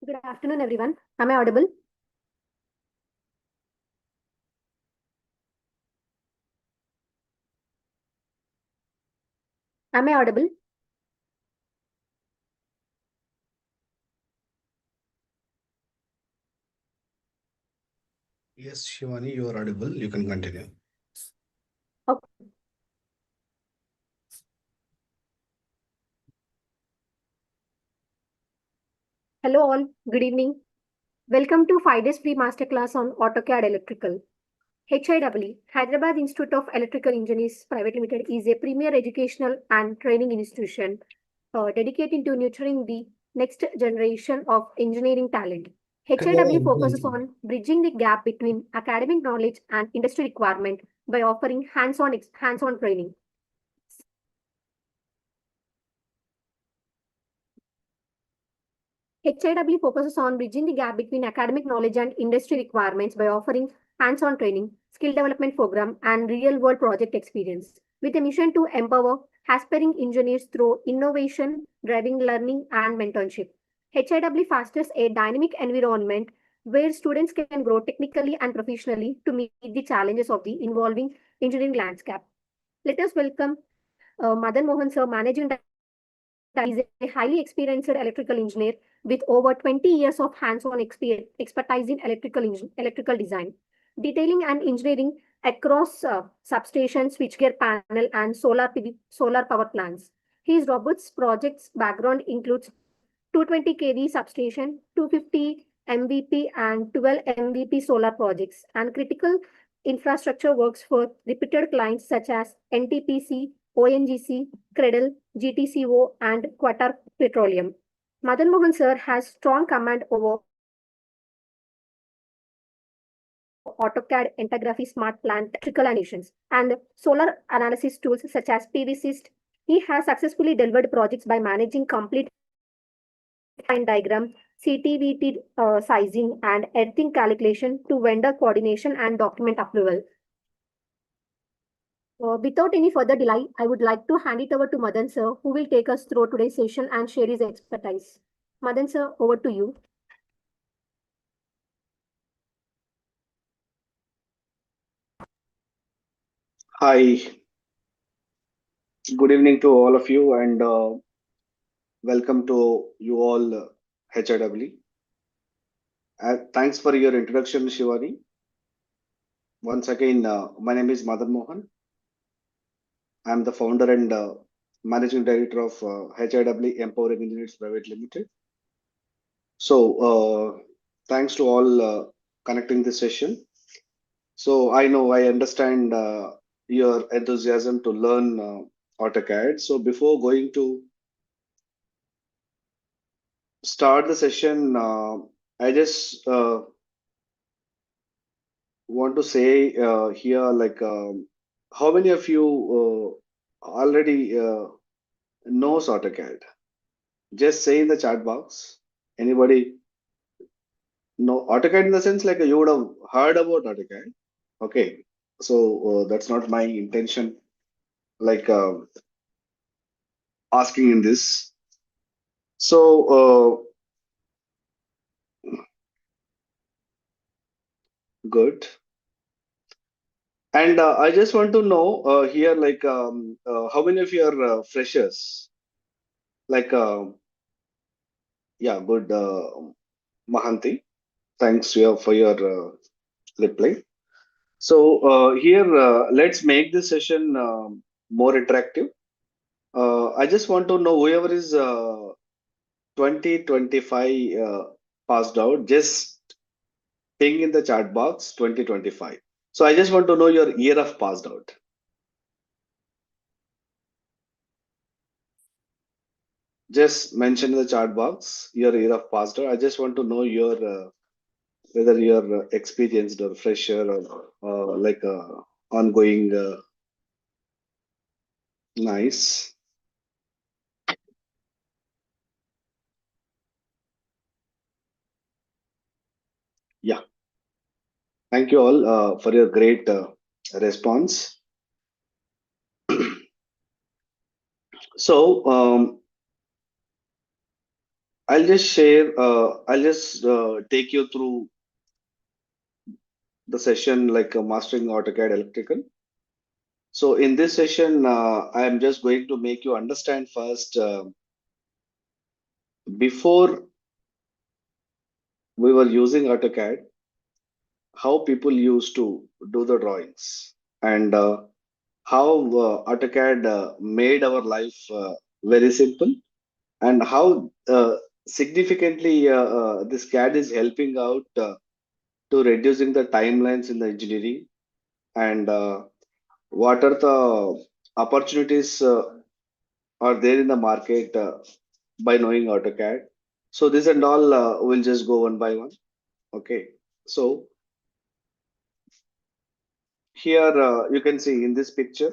Good afternoon, everyone. Am I audible? Am I audible? Yes, Shivani, you are audible. You can continue. Okay. Hello, all. Good evening. Welcome to 5 days free masterclass on AutoCAD Electrical. HIEE, Hyderabad Institute of Electrical Engineers Private Limited, is a premier educational and training institution dedicated to nurturing the next generation of engineering talent. HIEE focuses on bridging the gap between academic knowledge and industry requirement by offering hands-on training. HIEE focuses on bridging the gap between academic knowledge and industry requirements by offering hands-on training, skill development program, and real-world project experience, with a mission to empower aspiring engineers through innovation, driving learning, and mentorship. HIEE fosters a dynamic environment where students can grow technically and professionally to meet the challenges of the evolving engineering landscape. Let us welcome Madan Mohan Sir, Managing Director. Is a highly experienced electrical engineer with over 20 years of hands-on expertise in electrical design, detailing and engineering across substations, switchgear panel, and solar power plants. His robust projects background includes 220 kV substation, 250 MVP, and 12 MVP solar projects, and critical infrastructure works for reputed clients such as NTPC, ONGC, Credle, GTCO, and Qatar Petroleum. Madan Mohan sir has strong command over AutoCAD, Integraphy, Smart Plant, electrical animations, and solar analysis tools such as PVSys. He has successfully delivered projects by managing complete line diagram, CTVT sizing, and earthing calculation to vendor coordination and document approval. Without any further delay, I would like to hand it over to Madan sir, who will take us through today's session and share his expertise. Madan sir, over to you. Hi, good evening to all of you, and welcome to you all, HIEE. Thanks for your introduction, Shivani. Once again, my name is Madan Mohan. I'm the founder and managing director of HIEE Empowering Engineers Private Limited. So, thanks to all connecting this session. So, I understand your enthusiasm to learn AutoCAD. So, before going to start the session, I just want to say here, like, how many of you already knows AutoCAD? Just say in the chat box. Anybody know AutoCAD in the sense like you would have heard about AutoCAD? Okay, so that's not my intention. Like asking in this. So good. And I just want to know here, like, how many of you are freshers? Like, yeah, good, Mahanti. Thanks for your reply. So here, let's make this session more interactive. I just want to know whoever is 2025 passed out, just ping in the chat box 2025. So I just want to know your year of passed out. Just mention in the chat box your year of passed out. I just want to know your whether you're experienced or fresher or like ongoing. Nice. Yeah. Thank you all for your great response. So I'll just share, I'll just take you through the session like mastering AutoCAD electrical. So in this session, I am just going to make you understand first, before we were using AutoCAD, how people used to do the drawings, and how AutoCAD made our life very simple, and how significantly this CAD is helping out to reducing the timelines in the engineering, and what are the opportunities are there in the market by knowing AutoCAD. So this and all will just go one by one. Okay. So here you can see in this picture,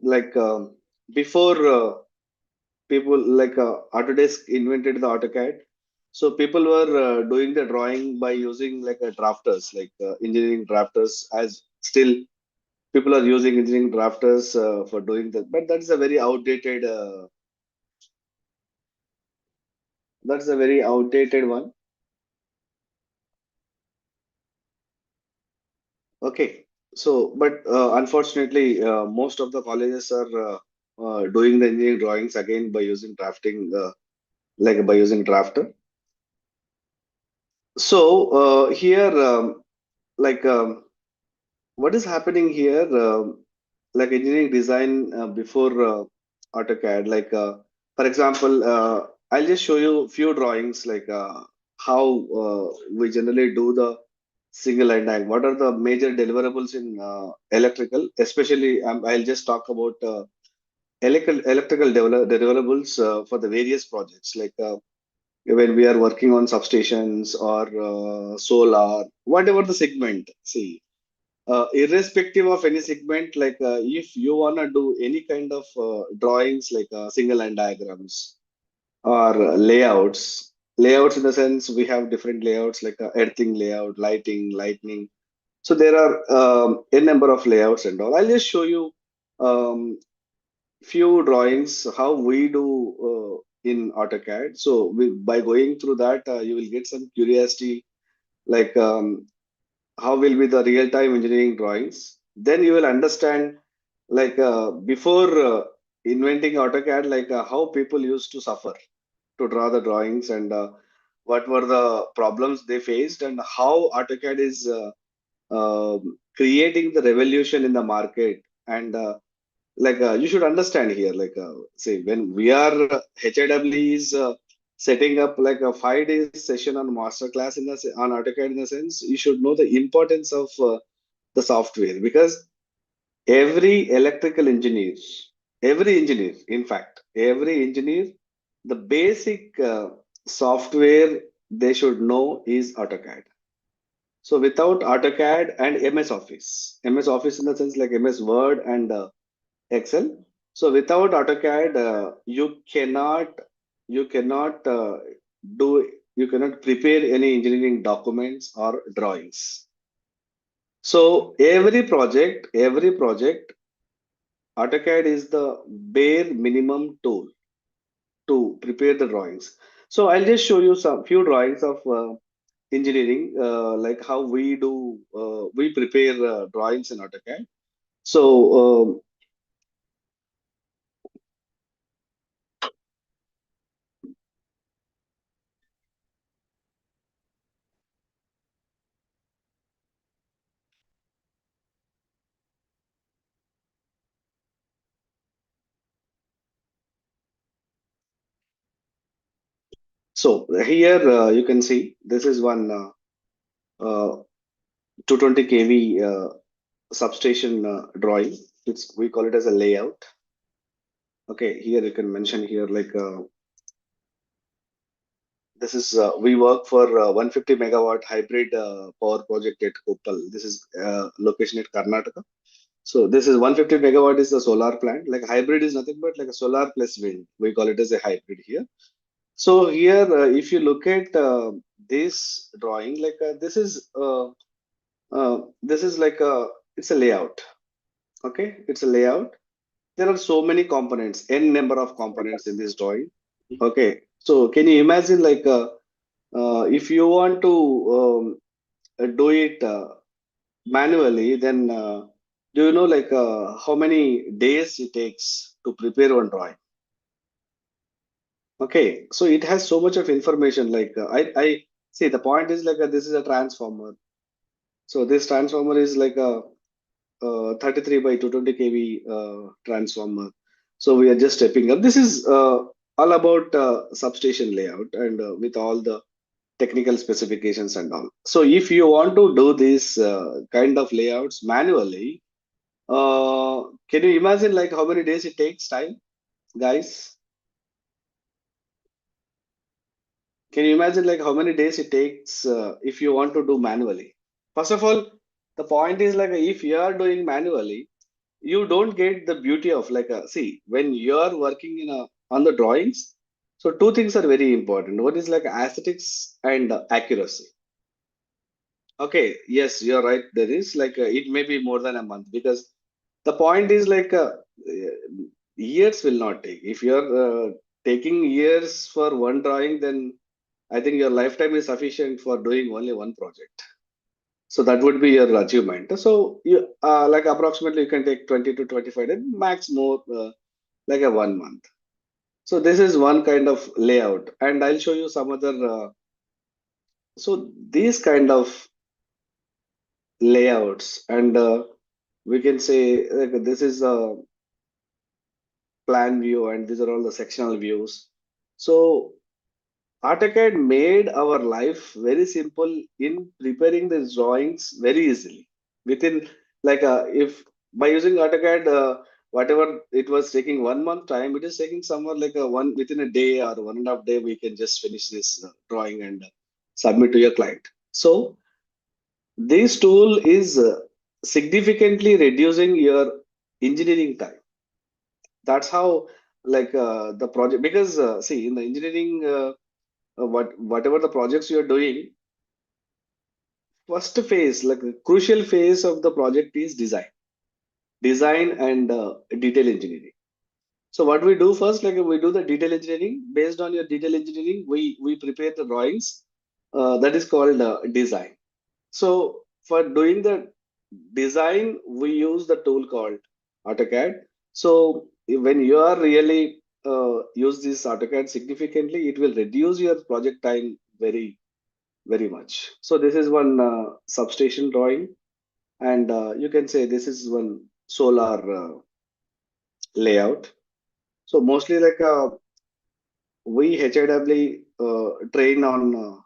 like before people like Autodesk invented the AutoCAD. So people were doing the drawing by using like drafters, like engineering drafters. As still people are using engineering drafters for doing that, but that's a very outdated. That's a very outdated one. Okay. So, but unfortunately, most of the colleges are doing the engineering drawings again by using drafting, like by using drafter. So here, like what is happening here, like engineering design before AutoCAD, like for example, I'll just show you few drawings, like how we generally do the single line diagram. What are the major deliverables in electrical? Especially, I'll just talk about electrical deliverables for the various projects, like when we are working on substations or solar, whatever the segment. See, irrespective of any segment, like if you wanna do any kind of drawings, like single line diagrams or layouts in the sense we have different layouts, like earthing layout, lighting, lightning. So there are a number of layouts and all. I'll just show you um, few drawings how we do in AutoCAD. So by going through that, you will get some curiosity, like how will be the real-time engineering drawings. Then you will understand, like before inventing AutoCAD, like how people used to suffer to draw the drawings, and what were the problems they faced, and how AutoCAD is creating the revolution in the market. And like you should understand here, like say when we are HIEE is setting up like a 5 days session on Masterclass in the on AutoCAD, in the sense you should know the importance of the software, because every electrical engineer, in fact, every engineer, the basic software they should know is AutoCAD. So without AutoCAD and MS Office in the sense like MS Word and Excel. So without AutoCAD, you cannot do you cannot prepare any engineering documents or drawings. So every project, AutoCAD is the bare minimum tool to prepare the drawings. So I'll just show you some few drawings of engineering, like how we prepare drawings in AutoCAD. So here you can see this is one 220 kV substation drawing. We call it as a layout. Okay, here you can mention here, like this is we work for 150 megawatt hybrid power project at Koppal. This is location at Karnataka. So this is 150 megawatt is the solar plant. Like hybrid is nothing but like a solar plus wind. We call it as a hybrid here. So here, if you look at this drawing, like this is like it's a layout. Okay, it's a layout. There are so many components, n number of components in this drawing. Okay, so can you imagine like if you want to do it manually, then do you know like how many days it takes to prepare one drawing? Okay, so it has so much of information. Like I see the point is like this is a transformer. So this transformer is like a 33 by 220 kV transformer. So we are just stepping up. This is all about substation layout and with all the technical specifications and all. So if you want to do this kind of layouts manually, can you imagine like how many days it takes time, guys? Can you imagine like how many days it takes if you want to do manually? First of all, the point is like if you are doing manually, you don't get the beauty of like see when you are working in a on the drawings. So two things are very important. One is like aesthetics and accuracy. Okay, yes, you're right. There is like it may be more than a month because the point is like years will not take. If you're taking years for one drawing, then I think your lifetime is sufficient for doing only one project. So that would be your achievement. So you like approximately you can take 20 to 25 days, max more like a 1 month. So this is one kind of layout, and I'll show you some other. So these kind of layouts, and we can say like, this is a plan view, and these are all the sectional views. So AutoCAD made our life very simple in preparing the drawings very easily. Within like if by using AutoCAD, whatever it was taking 1 month time, it is taking somewhere like a one within a day or 1.5 day. We can just finish this drawing and submit to your client. So this tool is significantly reducing your engineering time. That's how like the project because see in the engineering. Whatever the projects you are doing, first phase, like the crucial phase of the project is design and detail engineering. So what we do first, like we do the detail engineering. Based on your detail engineering, we prepare the drawings. That is called design. So for doing the design, we use the tool called AutoCAD. So when you are really use this AutoCAD significantly, it will reduce your project time very much. So this is one substation drawing, and you can say this is one solar layout. So mostly like we HIW train on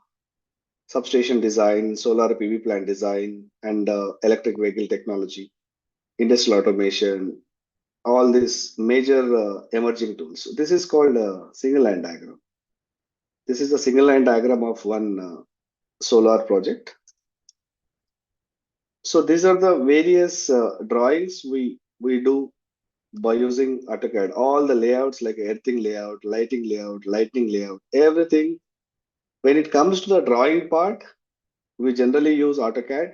substation design, solar PV plant design, and electric vehicle technology, industrial automation, all these major emerging tools. This is called a single line diagram. This is a single line diagram of one solar project. So these are the various drawings we do by using AutoCAD. All the layouts like earthing layout, lightning layout, everything. When it comes to the drawing part, we generally use AutoCAD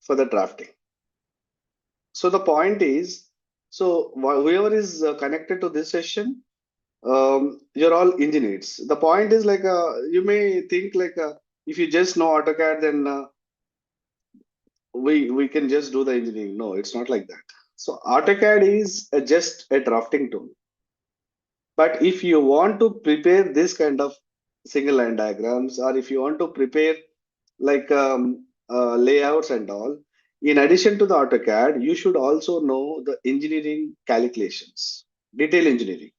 for the drafting. So the point is, so whoever is connected to this session, you're all engineers. The point is like you may think like if you just know AutoCAD, then we can just do the engineering. No, it's not like that. So AutoCAD is just a drafting tool. But if you want to prepare this kind of single line diagrams, or if you want to prepare like layouts and all, in addition to the AutoCAD, you should also know the engineering calculations, detail engineering.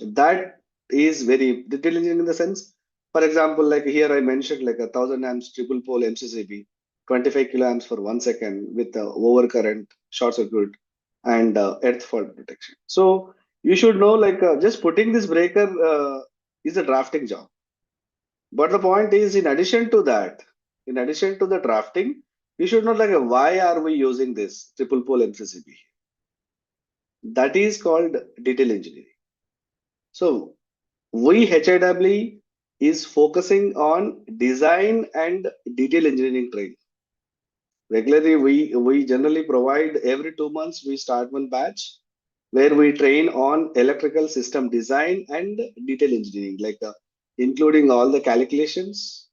That is very detail engineering in the sense, for example, like here I mentioned like 1,000 amps triple pole MCCB, 25 kiloamps for 1 second with overcurrent, short circuit, and earth fault protection. So you should know like just putting this breaker is a drafting job. But the point is, in addition to that, in addition to the drafting, you should know like why are we using this triple pole MCCB? That is called detail engineering. So we HIW is focusing on design and detail engineering training. Regularly, we generally provide every 2 months we start one batch, where we train on electrical system design and detail engineering, including all the calculations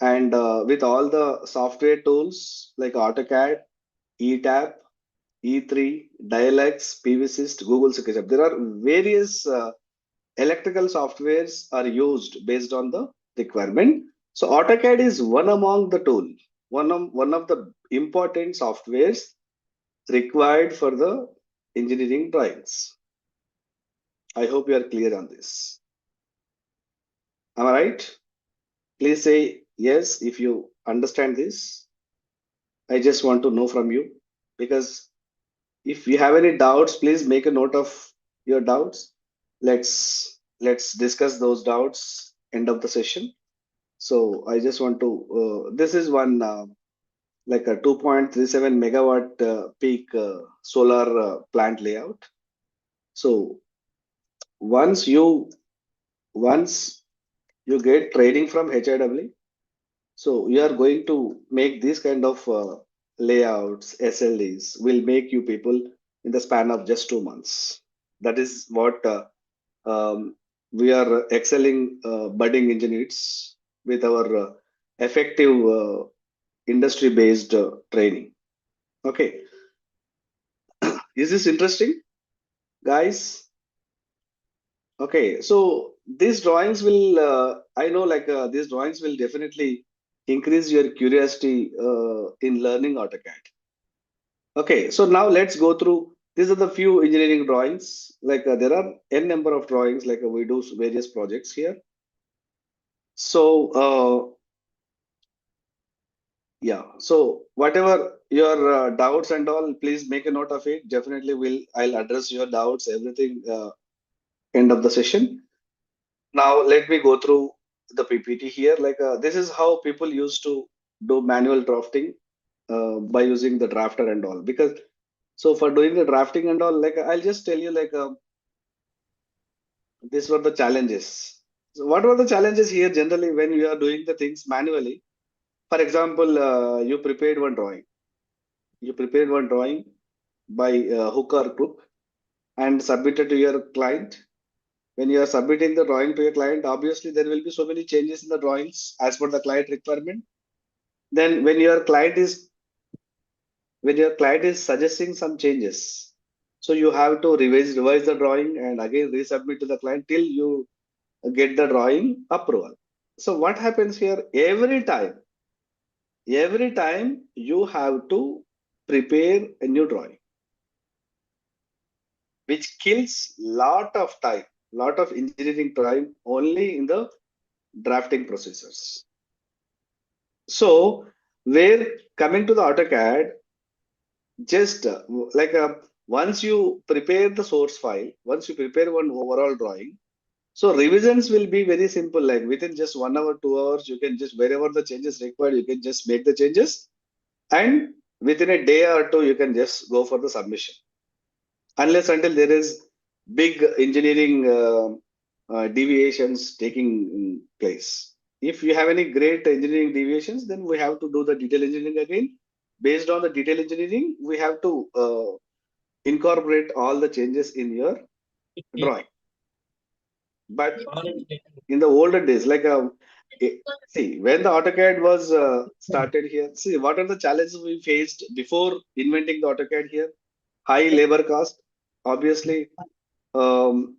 and with all the software tools like AutoCAD, ETAP, E3, Dialux, PVSys, Google SketchUp. There are various electrical softwares are used based on the requirement. So AutoCAD is one among the tool, one of the important softwares required for the engineering drawings. I hope you are clear on this. Am I right? Please say yes if you understand this. I just want to know from you, because if you have any doubts, please make a note of your doubts. Let's discuss those doubts end of the session. So I just want to this is one like a 2.37 megawatt peak solar plant layout. So once you once you get training from HIEE, so you are going to make these kind of layouts, SLDs will make you people in the span of just 2 months. That is what we are excelling budding engineers with our effective industry-based training. Okay, is this interesting, guys? Okay, so these drawings will, I know these drawings will definitely increase your curiosity in learning AutoCAD. Okay, so now let's go through. These are the few engineering drawings. There are n number of drawings. We do various projects here. So yeah, so whatever your doubts and all, please make a note of it. Definitely I'll address your doubts, everything end of the session. Now let me go through the PPT here. This is how people used to do manual drafting by using the drafter and all. Because so for doing the drafting and all, I'll just tell you these were the challenges. So what were the challenges here generally when you are doing the things manually? For example, you prepared one drawing. You prepared one drawing by hook or crook and submitted to your client. When you are submitting the drawing to your client, obviously there will be so many changes in the drawings as per the client requirement. Then when your client is suggesting some changes, so you have to revise the drawing and again resubmit to the client till you get the drawing approval. So what happens here? Every time you have to prepare a new drawing, which kills lot of time, lot of engineering time only in the drafting procedures. So where coming to the AutoCAD, just once you prepare the source file, once you prepare one overall drawing, so revisions will be very simple. Like within just 1 hour, 2 hours, you can just wherever the changes required, you can just make the changes, and within a day or two, you can just go for the submission. Unless until there is big engineering deviations taking place. If you have any great engineering deviations, then we have to do the detail engineering again. Based on the detail engineering, we have to incorporate all the changes in your drawing. But in the older days, see, when the AutoCAD was started here, see, what are the challenges we faced before inventing the AutoCAD here? High labor cost, obviously, so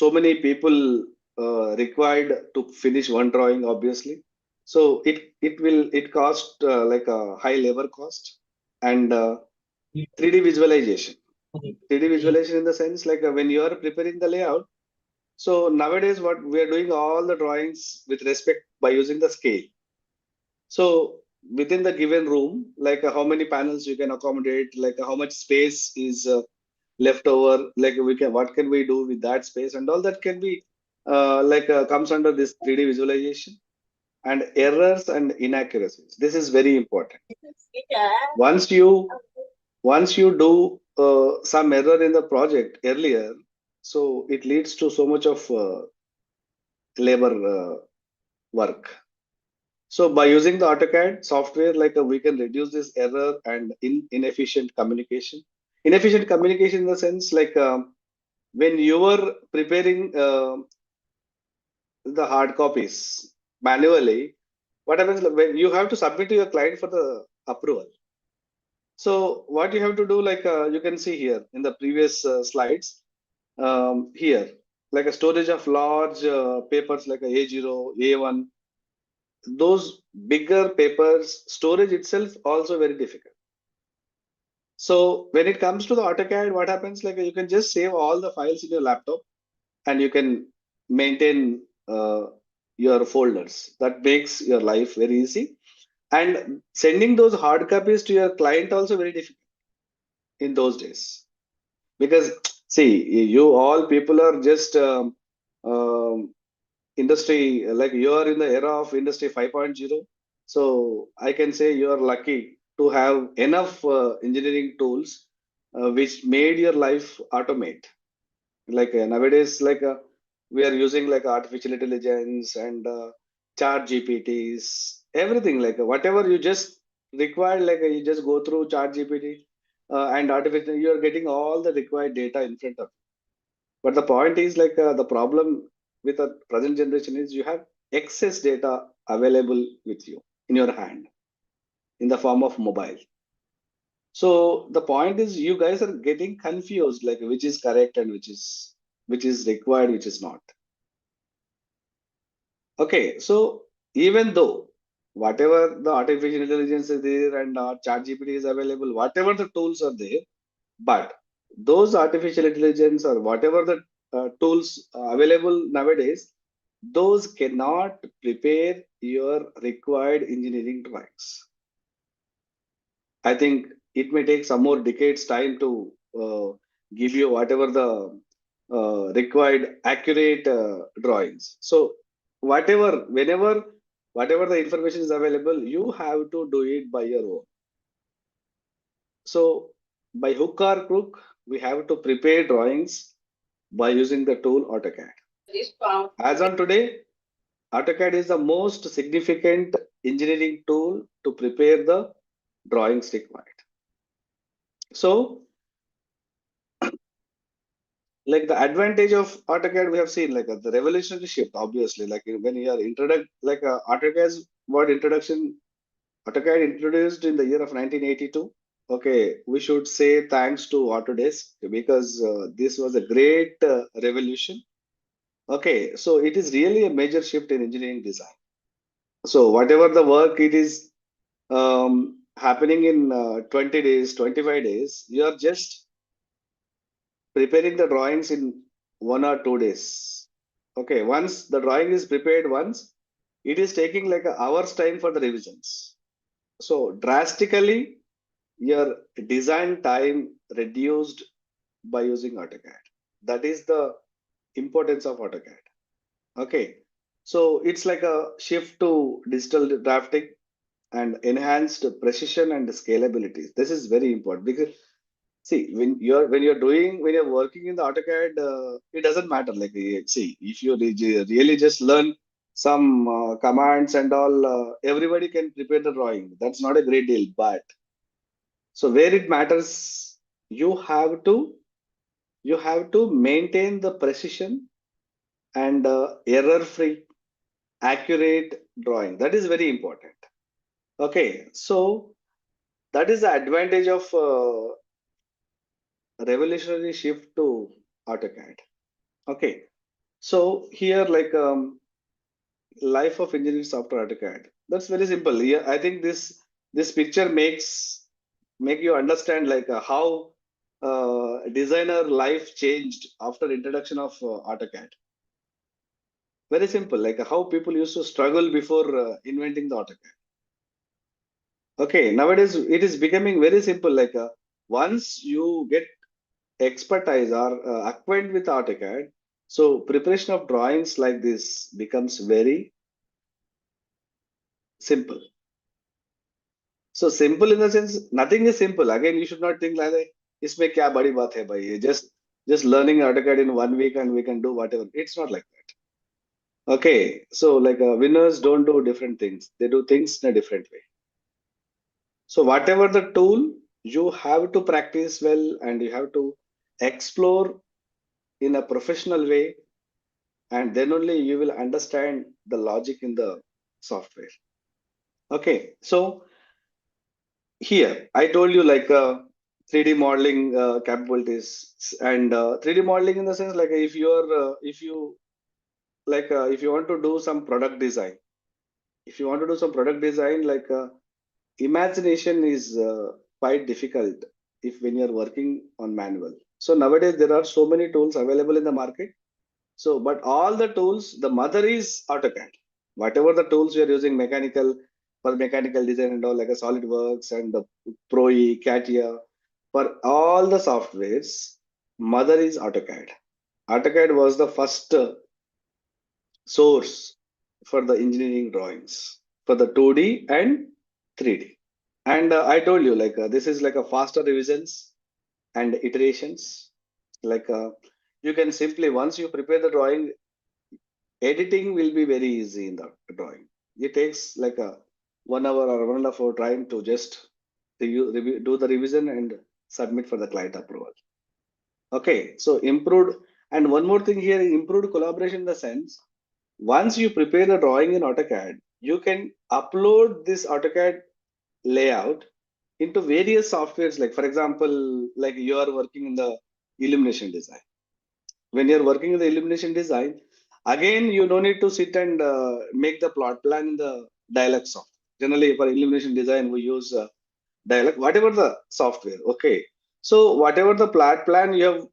many people required to finish one drawing, obviously. So it cost like a high labor cost and 3D visualization. 3D visualization in the sense when you are preparing the layout. So nowadays, what we are doing all the drawings with respect by using the scale. So within the given room, how many panels you can accommodate, how much space is left over, what can we do with that space, and all that can be comes under this 3D visualization. And errors and inaccuracies. This is very important. Once you do some error in the project earlier, so it leads to so much of labor work. So by using the AutoCAD software, we can reduce this error and inefficient communication. Inefficient communication in the sense like when you were preparing the hard copies manually, what happens when you have to submit to your client for the approval? So what you have to do, like you can see here in the previous slides, here, like a storage of large papers like a A0, A1, those bigger papers, storage itself also very difficult. So when it comes to the AutoCAD, what happens, like you can just save all the files in your laptop and you can maintain your folders. That makes your life very easy. And sending those hard copies to your client also very difficult in those days. Because see, you all people are just industry, like you are in the era of industry 5.0. So I can say you are lucky to have enough engineering tools which made your life automate. Like nowadays, like we are using like artificial intelligence and chat GPTs, everything, like whatever you just require, like you just go through chat GPT and artificial, you are getting all the required data in front of you. But the point is, like the problem with the present generation is you have excess data available with you in your hand in the form of mobile. So the point is you guys are getting confused, like which is correct and which is required, which is not. Okay, so even though whatever the artificial intelligence is there and chat GPT is available, whatever the tools are there, but those artificial intelligence or whatever the tools available nowadays, those cannot prepare your required engineering drawings. I think it may take some more decades time to give you whatever the required accurate drawings. So whatever, whenever, whatever the information is available, you have to do it by your own. So by hook or crook, we have to prepare drawings by using the tool AutoCAD. As on today, AutoCAD is the most significant engineering tool to prepare the drawings required. So like the advantage of AutoCAD, we have seen like the revolutionary shift, obviously, like when you are introduced, like AutoCAD's word introduction, AutoCAD introduced in the year of 1982. Okay, we should say thanks to Autodesk because this was a great revolution. Okay, so it is really a major shift in engineering design. So whatever the work it is happening in 20 days, 25 days, you are just preparing the drawings in 1 or 2 days. Okay, once the drawing is prepared once, it is taking like an hour's time for the revisions. So drastically, your design time reduced by using AutoCAD. That is the importance of AutoCAD. Okay, so it's like a shift to digital drafting and enhanced precision and scalability. This is very important because see, when you're doing when you're working in the AutoCAD, it doesn't matter. Like see, if you really just learn some commands and all, everybody can prepare the drawing. That's not a great deal. But so where it matters, you have to you have to maintain the precision and error-free, accurate drawing. That is very important. Okay, so that is the advantage of revolutionary shift to AutoCAD. Okay, so here like life of engineering software AutoCAD. That's very simple. Yeah, I think this picture make you understand like how designer life changed after introduction of AutoCAD. Very simple, like how people used to struggle before inventing the AutoCAD. Okay, nowadays it is becoming very simple. Like once you get expertise or acquainted with AutoCAD, so preparation of drawings like this becomes very simple. So simple in the sense, nothing is simple. Again, you should not think like that. इसमें क्या बड़ी बात है भाई? Just learning AutoCAD in 1 week and we can do whatever. It's not like that. Okay, so like winners don't do different things. They do things in a different way. So whatever the tool, You have to practice well and you have to explore in a professional way, and then only you will understand the logic in the software. Okay, so here I told you like 3D modeling capabilities, and 3D modeling in the sense like if you if you want to do some product design, if you want to do some product design, imagination is quite difficult if when you're working on manual. So nowadays there are so many tools available in the market. So, but all the tools, the mother is AutoCAD. Whatever the tools we are using, mechanical for mechanical design and all, like a SolidWorks and the ProE, CATIA, for all the softwares, mother is AutoCAD. AutoCAD was the first source for the engineering drawings for the 2D and 3D. And I told you this is like a faster revisions and iterations. Like you can simply once you prepare the drawing, editing will be very easy in the drawing. It takes like a 1 hour or 1.5 hour time to just do the revision and submit for the client approval. Okay, so improved. And one more thing here, improved collaboration in the sense, once you prepare the drawing in AutoCAD, you can upload this AutoCAD layout into various softwares. Like for example, like you are working in the illumination design. When you're working in the illumination design, again you don't need to sit and make the plot plan in the dialog software. Generally for illumination design we use dialog, whatever the software. Okay, so whatever the plot plan you have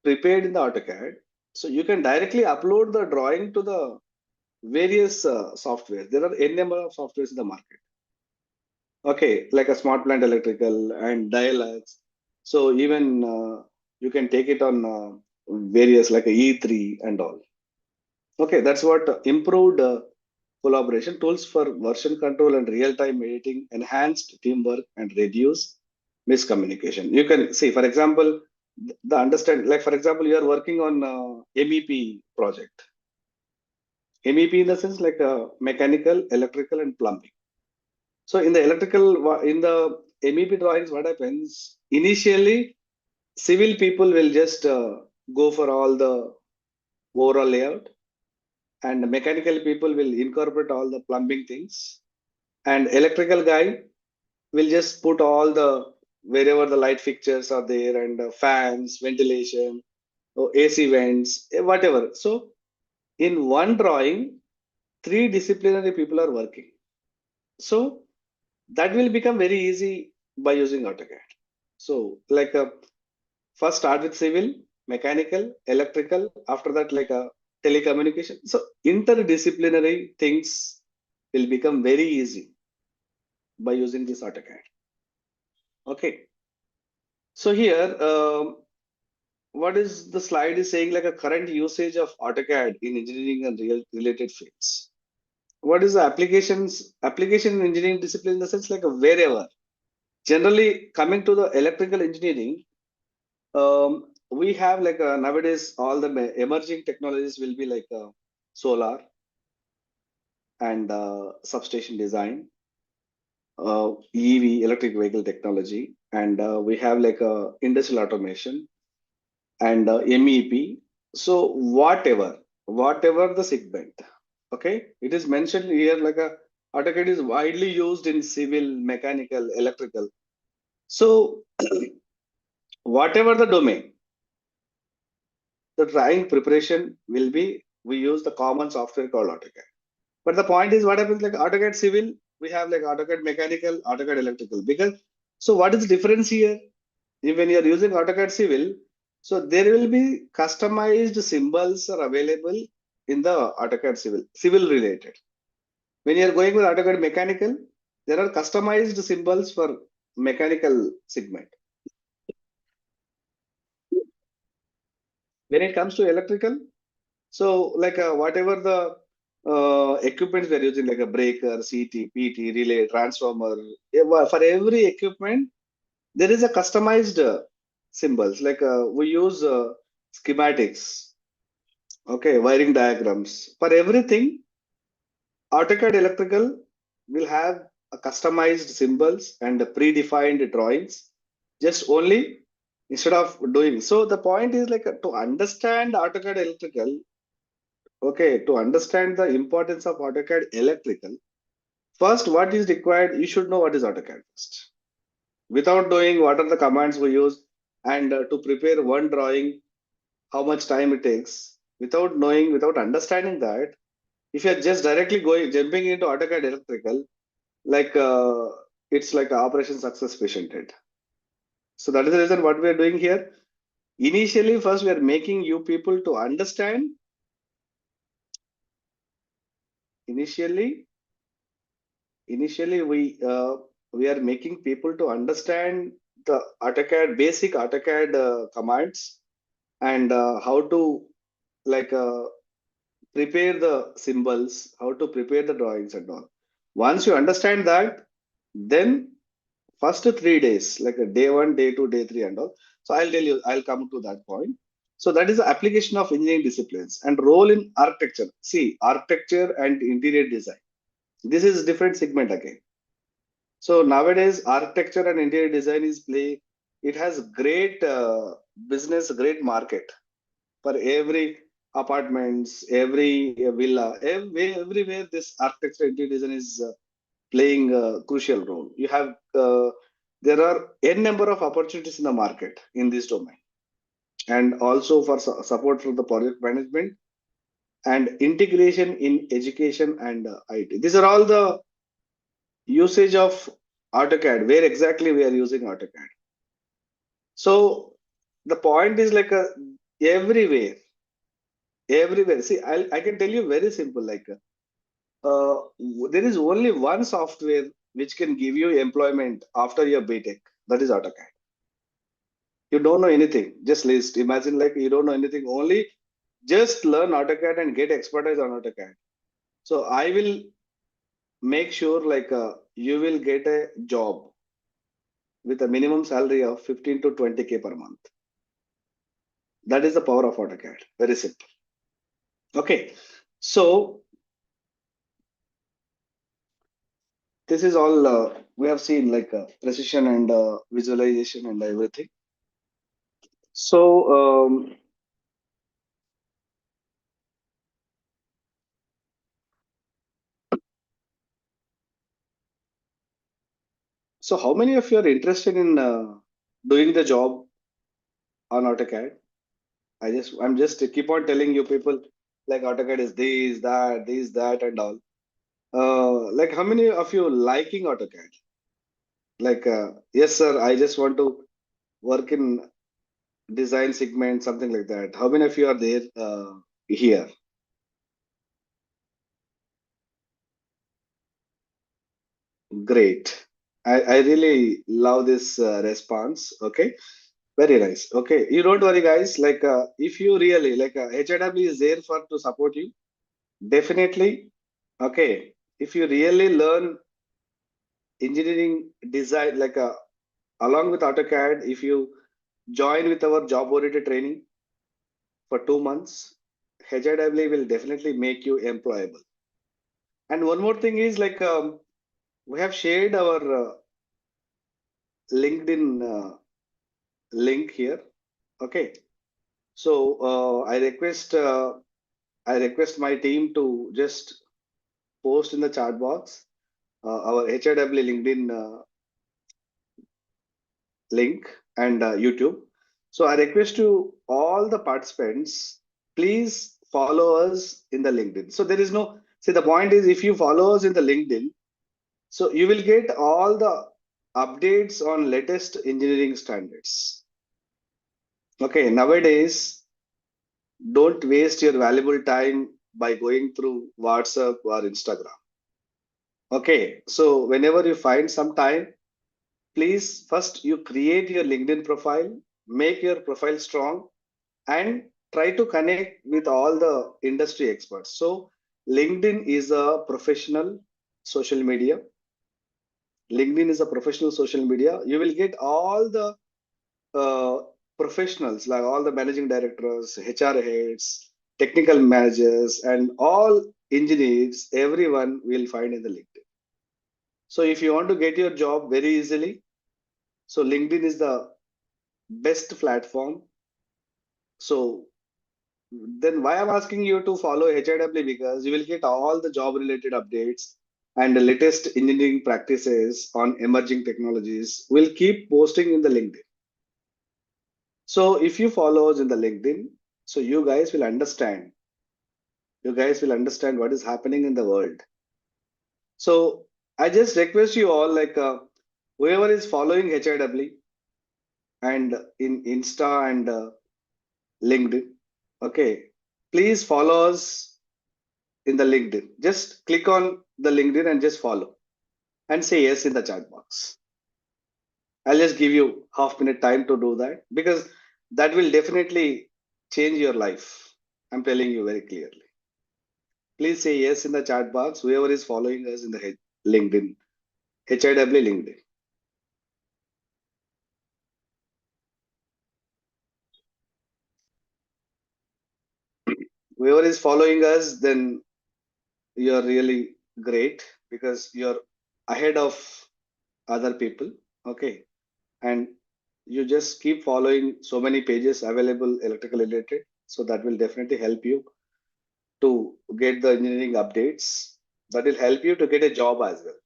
prepared in the AutoCAD, so you can directly upload the drawing to the various softwares. There are n number of softwares in the market. Okay, like a smart plant electrical and dialogues. So even you can take it on various like a E3 and all. Okay, that's what improved collaboration tools for version control and real-time editing, enhanced teamwork and reduce miscommunication. You can see, for example, the understand, like for example, you are working on MEP project. MEP in the sense like mechanical, electrical, and plumbing. So in the in the MEP drawings, what happens? Initially, civil people will just go for all the overall layout, and mechanical people will incorporate all the plumbing things, and electrical guy will just put all the wherever the light fixtures are there and fans, ventilation, or AC vents, whatever. So in one drawing, three disciplinary people are working. So that will become very easy by using AutoCAD. So first start with civil, mechanical, electrical. After that, like a telecommunication. So interdisciplinary things will become very easy by using this AutoCAD. Okay. So here, what is the slide is saying like a current usage of AutoCAD in engineering and real related fields. What is the application in engineering discipline in the sense like a wherever. Generally coming to the electrical engineering, we have like nowadays all the emerging technologies will be like solar and substation design, EV electric vehicle technology, and we have like industrial automation and MEP. So whatever the segment, okay, it is mentioned here like a AutoCAD is widely used in civil, mechanical, electrical. So whatever the domain, the drawing preparation will be, we use the common software called AutoCAD. But the point is what happens like AutoCAD civil, we have like AutoCAD mechanical, AutoCAD electrical. Because so what is the difference here? If when you're using AutoCAD civil, so there will be customized symbols are available in the AutoCAD civil related. When you're going with AutoCAD mechanical, there are customized symbols for mechanical segment. When it comes to electrical, so like whatever the equipments we are using, like a breaker, CT, PT, relay, transformer, for every equipment, there is a customized symbols. Like we use schematics, okay, wiring diagrams. For everything, AutoCAD electrical will have a customized symbols and predefined drawings just only instead of doing. So the point is like to understand AutoCAD electrical. Okay, to understand the importance of AutoCAD electrical, first, what is required? You should know what is AutoCAD first. Without knowing what are the commands we use and to prepare one drawing, how much time it takes, without knowing, without understanding that, if you're just directly jumping into AutoCAD electrical, like it's like a operation success patient head. So that is the reason what we are doing here. Initially, first we are making you people to understand. Initially we are making people to understand the AutoCAD basic AutoCAD commands and how to like prepare the symbols, how to prepare the drawings and all. Once you understand that, then first 3 days, like day 1, day 2, day 3 and all. So I'll tell you, I'll come to that point. So that is the application of engineering disciplines and role in architecture. See, architecture and interior design. This is different segment again. So nowadays, architecture and interior design is play. It has great business, great market for every apartments, every villa, everywhere. This architecture interior design is playing a crucial role. You have there are n number of opportunities in the market in this domain, and also for support for the project management and integration in education and IT. These are all the usage of AutoCAD. Where exactly we are using AutoCAD? So the point is like everywhere, everywhere. See, I can tell you very simple. Like uh, there is only one software which can give you employment after your BTech. That is AutoCAD. You don't know anything. Just list. Imagine like you don't know anything. Only just learn AutoCAD and get expertise on AutoCAD. So I will make sure like you will get a job with a minimum salary of 15 to 20K per month. That is the power of AutoCAD. Very simple. Okay. So this is all we have seen like precision and visualization and everything. So so how many of you are interested in doing the job on AutoCAD? I'm just keep on telling you people like AutoCAD is this, that, and all. Like how many of you liking AutoCAD? Like yes, sir, I just want to work in design segment, something like that. How many of you are there here? Great. I really love this response. Okay. Very nice. Okay. You don't worry, guys. Like, if you really like, HIW is there for to support you. Definitely. Okay. If you really learn engineering design, like, along with AutoCAD, if you join with our job oriented training for 2 months, HIW will definitely make you employable. And one more thing is like, we have shared our LinkedIn link here. Okay. So I request my team to just post in the chat box our HIW LinkedIn link and YouTube. So I request to all the participants, please follow us in the LinkedIn. So there is no, see the point is if you follow us in the LinkedIn, so you will get all the updates on latest engineering standards. Okay, nowadays, don't waste your valuable time by going through WhatsApp or Instagram. Okay, so whenever you find some time, please first you create your LinkedIn profile, make your profile strong, and try to connect with all the industry experts. So, LinkedIn is a professional social media. LinkedIn is a professional social media. You will get all the uh, professionals, like all the managing directors, HR heads, technical managers, and all engineers, everyone will find in the LinkedIn. So if you want to get your job very easily, So LinkedIn is the best platform. So then why I'm asking you to follow HIW, because you will get all the job related updates and the latest engineering practices on emerging technologies. We'll keep posting in the LinkedIn. So if you follow us in the LinkedIn, so you guys will understand. You guys will understand what is happening in the world. So I just request you all, like whoever is following HIW and in Insta and LinkedIn, okay, please follow us in the LinkedIn. Just click on the LinkedIn and just follow and say yes in the chat box. I'll just give you half-minute time to do that, because that will definitely change your life. I'm telling you very clearly. Please say yes in the chat box, whoever is following us in the LinkedIn, HIW LinkedIn. Whoever is following us, then you're really great, because you're ahead of other people. Okay. And you just keep following so many pages available electrical related. So that will definitely help you to get the engineering updates. That will help you to get a job as well.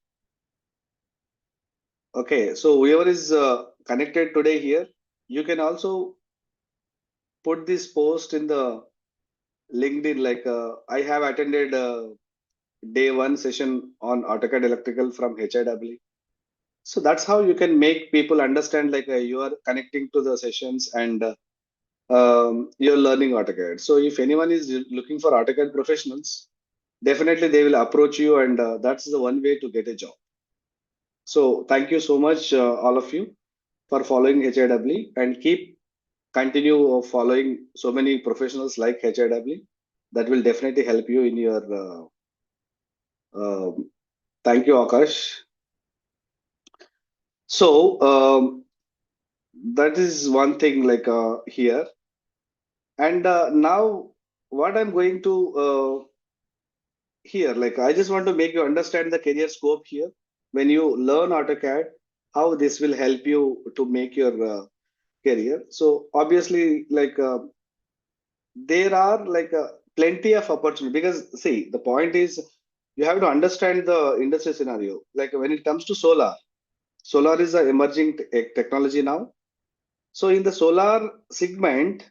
Okay. So whoever is connected today here, you can also put this post in the LinkedIn. Like I have attended day one session on AutoCAD electrical from HIW. So that's how you can make people understand, like you are connecting to the sessions and you're learning AutoCAD. So if anyone is looking for AutoCAD professionals, definitely they will approach you, and that's the one way to get a job. So thank you so much, all of you, for following HIW, and keep continue following so many professionals like HIW. That will definitely help you in your. Thank you, Akash. So that is one thing, like here, and now what I'm going to here, like I just want to make you understand the career scope here. When you learn AutoCAD, how this will help you to make your career. So obviously, like there are like plenty of opportunity, because see, the point is you have to understand the industry scenario. Like when it comes to solar is an emerging technology now. So in the solar segment,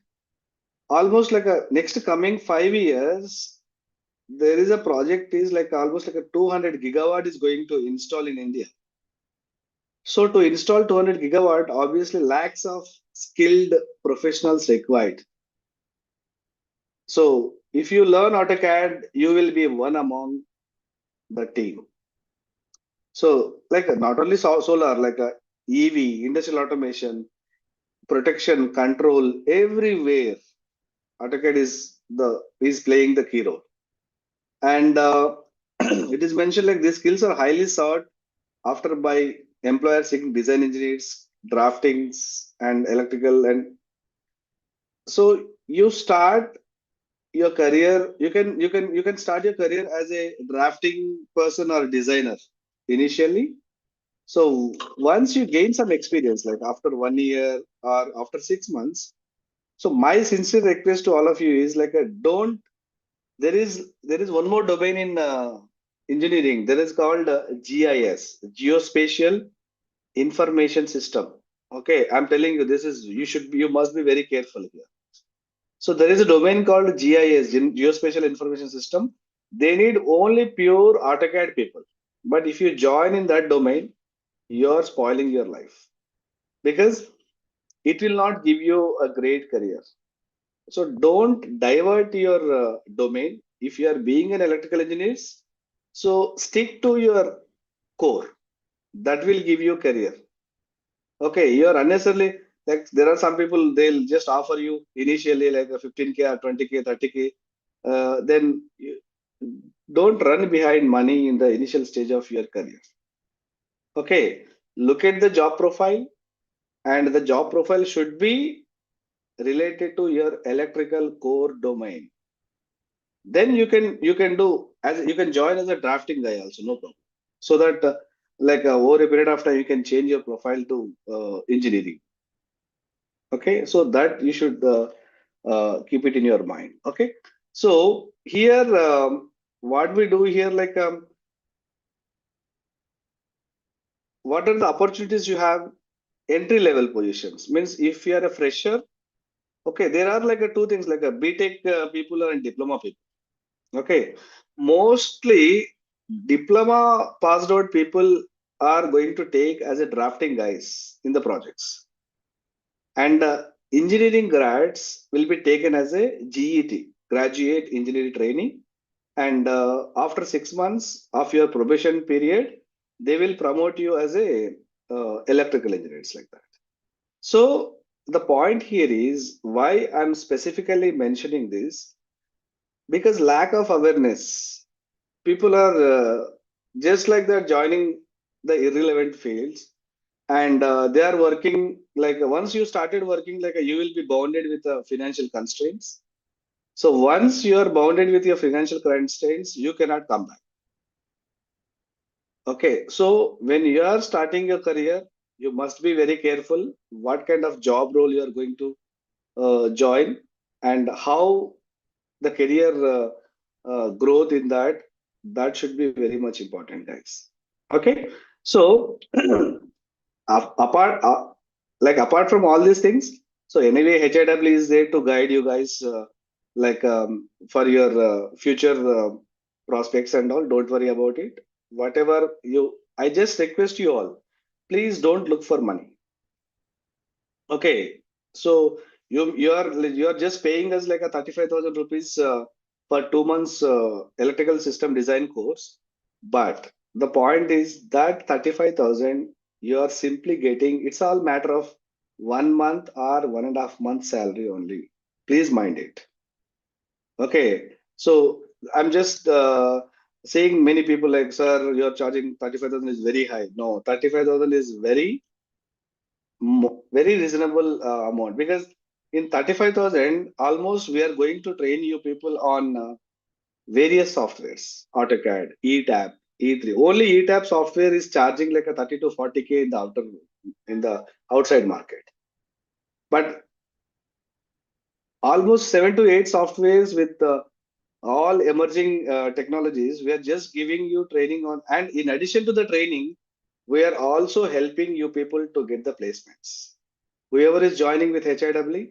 almost like a next coming 5 years, there is a project is like almost like a 200 gigawatt is going to install in India. So to install 200 gigawatt, obviously lakhs of skilled professionals required. So if you learn AutoCAD, you will be one among the team. So like not only solar, like a EV, industrial automation, protection, control, everywhere, AutoCAD is playing the key role. And it is mentioned like these skills are highly sought after by employers seeking design engineers, draftings, and electrical. And so you start your career. You can start your career as a drafting person or designer initially. So once you gain some experience, like after 1 year or after 6 months. So my sincere request to all of you is like a don't. There is one more domain in engineering. There is called GIS, Geospatial Information System. Okay, I'm telling you, this is you must be very careful here. So there is a domain called GIS, Geospatial Information System. They need only pure AutoCAD people. But if you join in that domain, you're spoiling your life, because it will not give you a great career. So don't divert your domain. If you are being an electrical engineer, so stick to your core. That will give you career. Okay, you're unnecessarily, like there are some people, they'll just offer you initially like a 15K or 20K, 30K. Then you don't run behind money in the initial stage of your career. Okay, look at the job profile, and the job profile should be related to your electrical core domain. Then you can do as you can join as a drafting guy also, no problem. So that like over a period of time, you can change your profile to engineering. Okay, so that you should keep it in your mind. Okay, so here, what we do here, like what are the opportunities you have? Entry level positions means if you are a fresher, okay, there are like two things, like a BTech people and diploma people. Okay, mostly diploma passed out people are going to take as a drafting guys in the projects, and engineering grads will be taken as a GET, graduate engineering training, and after 6 months of your probation period, they will promote you as a electrical engineers, like that. So the point here is why I'm specifically mentioning this, because lack of awareness, people are just like they're joining the irrelevant fields, and they are working like once you started working, like you will be bounded with financial constraints. So once you are bounded with your financial constraints, you cannot come back. Okay, so when you are starting your career, you must be very careful what kind of job role you are going to join, and how the career growth in that should be very much important, guys. Okay, so apart apart from all these things, so anyway HIW is there to guide you guys, for your future prospects and all. Don't worry about it. Whatever you, I just request you all, please don't look for money. Okay, so you are just paying us like a 35,000 rupees for 2 months electrical system design course, but the point is that 35,000 you are simply getting. It's all matter of 1 month or 1.5 months salary only. Please mind it. Okay, so I'm just saying many people like, sir, you're charging 35,000 is very high. No, 35,000 is very reasonable amount, because in 35,000 almost we are going to train you people on various softwares, AutoCAD, ETAP, E3. Only ETAP software is charging like a 30 to 40K in the outside market, but almost 7 to 8 softwares with all emerging technologies, we are just giving you training on, and in addition to the training, we are also helping you people to get the placements. Whoever is joining with HIW,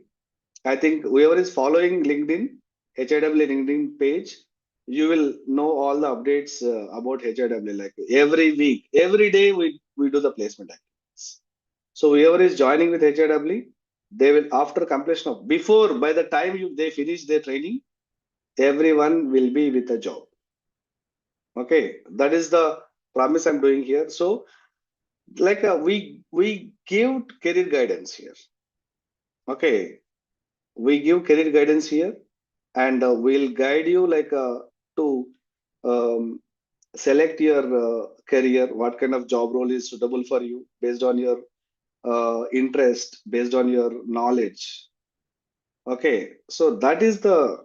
I think whoever is following LinkedIn, HIW LinkedIn page, you will know all the updates about HIW. Like every week, every day, we do the placement activities. So whoever is joining with HIW, they will, after completion of, before, by the time they finish their training, everyone will be with a job. Okay, that is the promise I'm doing here. So like we give career guidance here. Okay, we give career guidance here, and we'll guide you to um, select your career, what kind of job role is suitable for you based on your interest, based on your knowledge. Okay, so that is the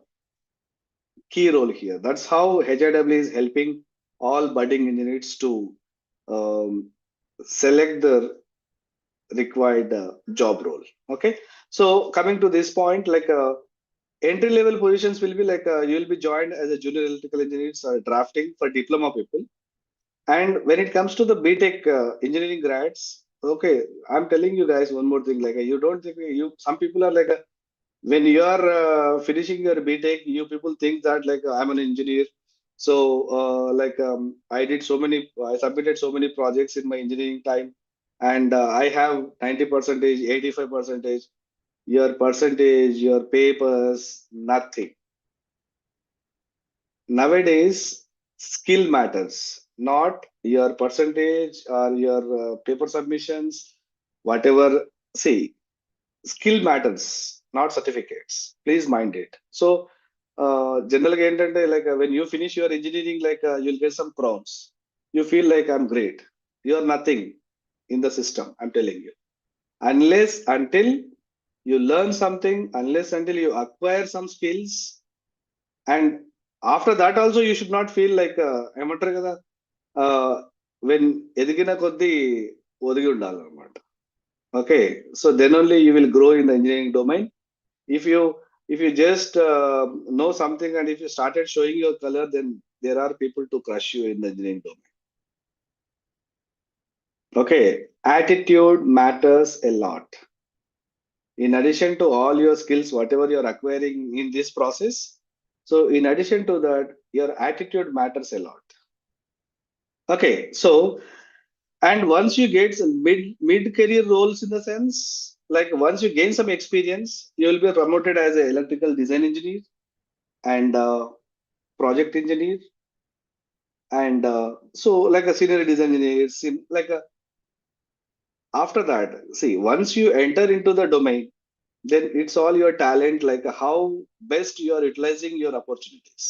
key role here. That's how HIW is helping all budding engineers to um, select the required job role. Okay, so coming to this point, entry level positions will be you will be joined as a junior electrical engineer drafting for diploma people. And when it comes to the BTech engineering grads, okay, I'm telling you guys one more thing. You don't think you. Some people are when you are finishing your BTech, you people think that I'm an engineer. So I did so many, I submitted so many projects in my engineering time, and I have 90 percentage, 85 percentage. Your percentage, your papers, nothing. Nowadays, skill matters, not your percentage or your paper submissions, whatever. See, skill matters, not certificates. Please mind it. So, generally, ఏంటంటే when you finish your engineering, you'll get some crowns. You feel like I'm great. You're nothing in the system. I'm telling you. Unless until you learn something, unless until you acquire some skills, and after that also you should not feel ఏమంటారు కదా, when ఎదిగిన కొద్దీ ఒదిగి ఉండాలన్నమాట. Okay, so then only you will grow in the engineering domain. If you just know something and if you started showing your color, then there are people to crush you in the engineering domain. Okay, attitude matters a lot. In addition to all your skills, whatever you're acquiring in this process, so in addition to that, your attitude matters a lot. Okay, so and once you get some mid career roles, in the sense, like once you gain some experience, you will be promoted as an electrical design engineer and project engineer, and so like a senior design engineer, like a, after that, see, once you enter into the domain, then it's all your talent, like how best you are utilizing your opportunities.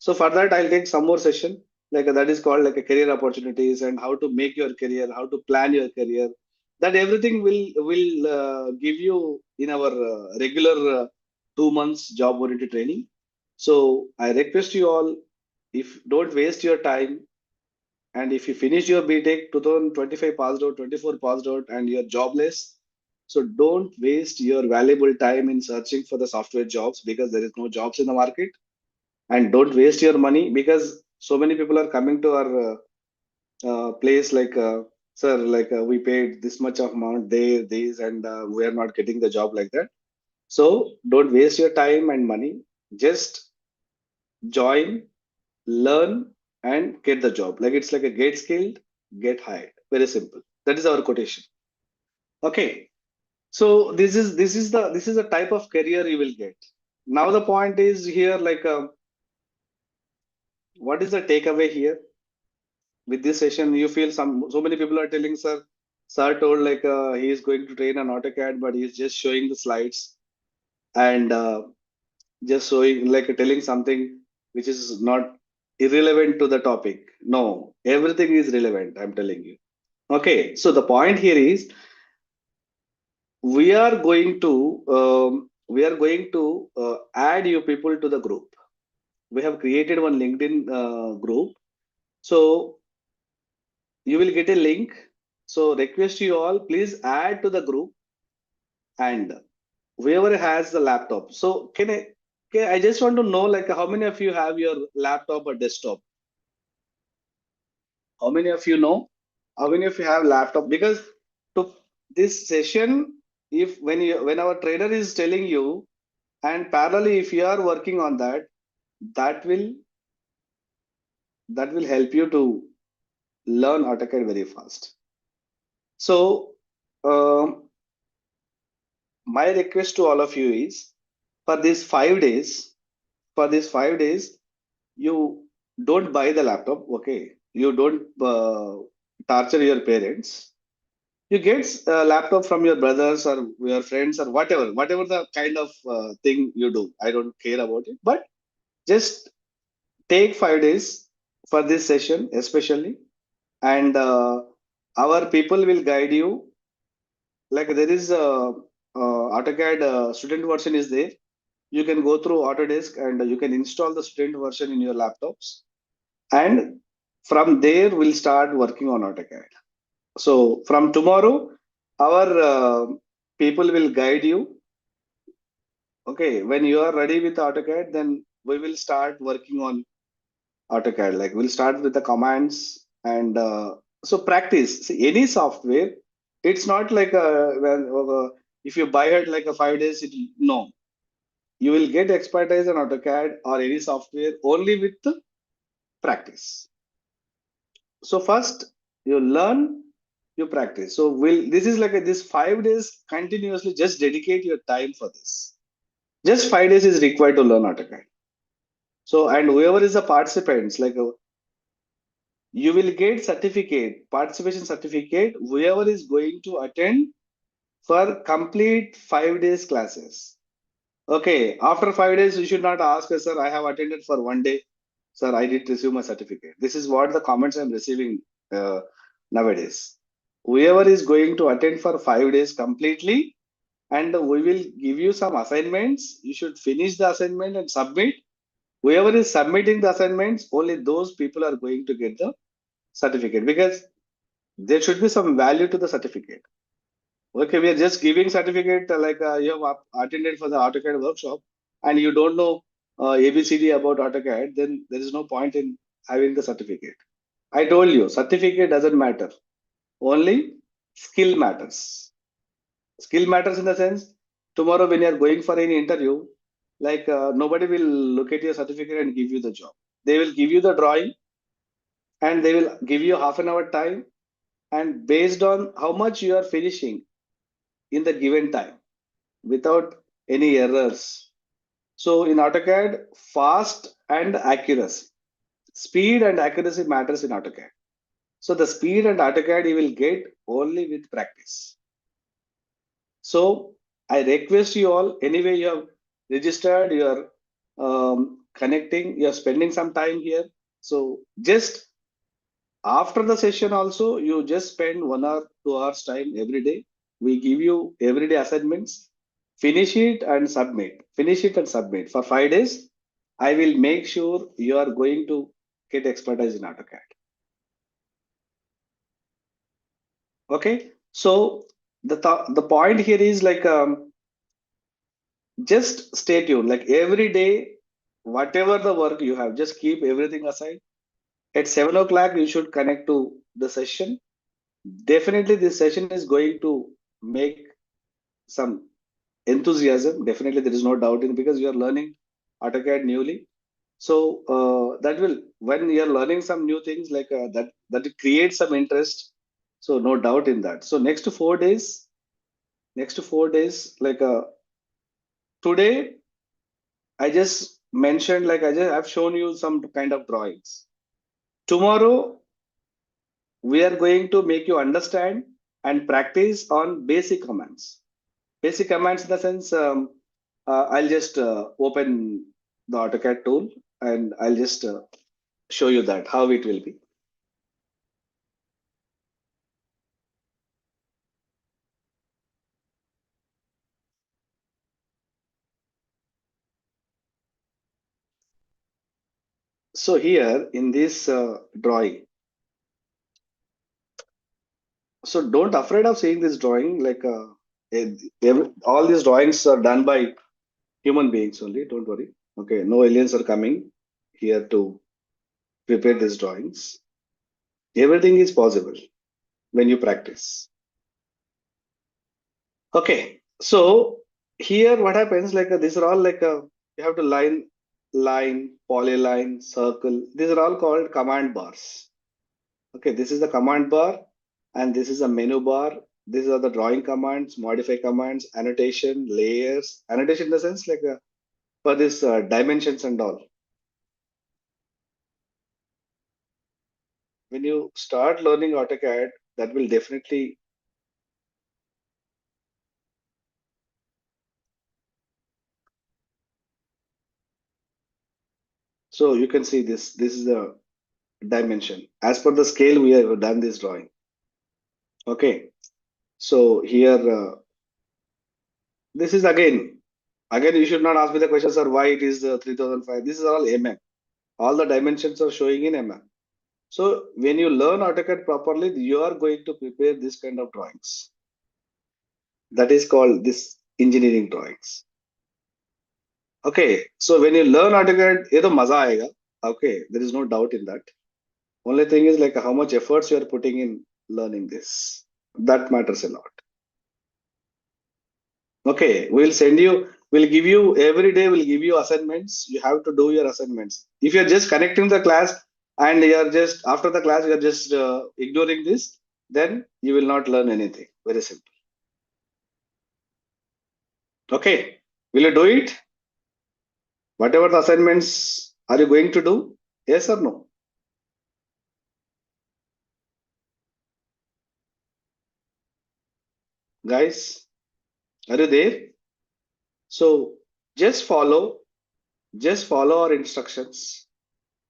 So for that, I'll take some more session, like that is called like a career opportunities and how to make your career, how to plan your career. That everything will give you in our regular 2 months job oriented training. So I request you all, if don't waste your time, and if you finish your BTech 2025 passed out, 24 passed out, and you're jobless, so don't waste your valuable time in searching for the software jobs, because there is no jobs in the market. And don't waste your money, because so many people are coming to our place like, sir, like we paid this much of amount there, this, and we are not getting the job, like that. So don't waste your time and money. Just join, learn, and get the job. Like it's like a get skilled, get hired. Very simple. That is our quotation. Okay, so this is the type of career you will get. Now the point is here, like what is the takeaway here with this session? You feel so many people are telling, sir told like he is going to train an AutoCAD, but he's just showing the slides and just showing, like telling something which is not irrelevant to the topic. No, everything is relevant, I'm telling you. Okay, so the point here is we are going to add you people to the group. We have created one LinkedIn group, so you will get a link. So request you all, please add to the group, and whoever has the laptop. So I just want to know, like how many of you have your laptop or desktop? How many of you know? How many of you have laptop? Because to this session, if when our trainer is telling you, and parallelly if you are working on that, that will help you to learn AutoCAD very fast. So my request to all of you is, for these 5 days, you don't buy the laptop. Okay, you don't torture your parents. You get a laptop from your brothers or your friends or whatever the kind of thing you do. I don't care about it, but just take 5 days for this session especially, and our people will guide you. Like there is a AutoCAD student version is there. You can go through Autodesk and you can install the student version in your laptops, and from there we'll start working on AutoCAD. So from tomorrow, our people will guide you. Okay, when you are ready with AutoCAD, then we will start working on AutoCAD. Like we'll start with the commands, and so practice. See, any software, it's not like if you buy it like a 5 days, no. You will get expertise on AutoCAD or any software only with the practice. So first you learn, you practice. So this is like this 5 days continuously. Just dedicate your time for this. Just 5 days is required to learn AutoCAD. So, and whoever is the participants, like you will get participation certificate, whoever is going to attend for complete 5 days classes. Okay, after 5 days, you should not ask us, sir, I have attended for one day. Sir, I did receive my certificate. This is what the comments I'm receiving nowadays. Whoever is going to attend for 5 days completely, and we will give you some assignments. You should finish the assignment and submit. Whoever is submitting the assignments, only those people are going to get the certificate, because there should be some value to the certificate. Okay, we are just giving certificate like you have attended for the AutoCAD workshop and you don't know ABCD about AutoCAD, then there is no point in having the certificate. I told you, certificate doesn't matter. Only skill matters. Skill matters in the sense, tomorrow when you are going for any interview, like nobody will look at your certificate and give you the job. They will give you the drawing and they will give you half an hour time, and based on how much you are finishing in the given time without any errors. So in AutoCAD, fast and accuracy, speed and accuracy matters in AutoCAD. So the speed and AutoCAD you will get only with practice. So I request you all, anyway, you have registered, you are connecting, you are spending some time here. So just after the session also, you just spend 1 or 2 hours time every day. We give you everyday assignments. Finish it and submit. Finish it and submit. For 5 days, I will make sure you are going to get expertise in AutoCAD. Okay. So the point here is like just stay tuned. Like every day, whatever the work you have, just keep everything aside. At 7 o'clock, you should connect to the session. Definitely, this session is going to make some enthusiasm. Definitely, there is no doubt in, because you are learning AutoCAD newly. So that will, when you are learning some new things like that creates some interest. So no doubt in that. So next 4 days, like today, I just mentioned, like I've shown you some kind of drawings. Tomorrow, we are going to make you understand and practice on basic commands. Basic commands in the sense, I'll just open the AutoCAD tool and I'll just show you that how it will be. So here in this drawing, so don't afraid of seeing this drawing, like all these drawings are done by human beings only, don't worry. Okay, no aliens are coming here to prepare these drawings. Everything is possible when you practice. Okay, so here what happens, like these are all like you have to line, polyline, circle. These are all called command bars. Okay, this is the command bar and this is a menu bar. These are the drawing commands, modify commands, annotation, layers. Annotation in the sense like for this dimensions and all. When you start learning AutoCAD, that will definitely. So you can see this. This is the dimension. As per the scale, we have done this drawing. Okay. So here, this is again, you should not ask me the question, sir, why it is 3005. This is all mm. All the dimensions are showing in mm. So when you learn AutoCAD properly, you are going to prepare this kind of drawings. That is called this engineering drawings. Okay. So when you learn AutoCAD, ये तो मजा आएगा. Okay. There is no doubt in that. Only thing is like how much efforts you are putting in learning this. That matters a lot. Okay, we'll send you, we'll give you every day, we'll give you assignments. You have to do your assignments. If you're just connecting the class and you're just after the class, you're just ignoring this, then you will not learn anything. Very simple. Okay, will you do it? Whatever the assignments are you going to do? Yes or no? Guys, are you there? So just follow our instructions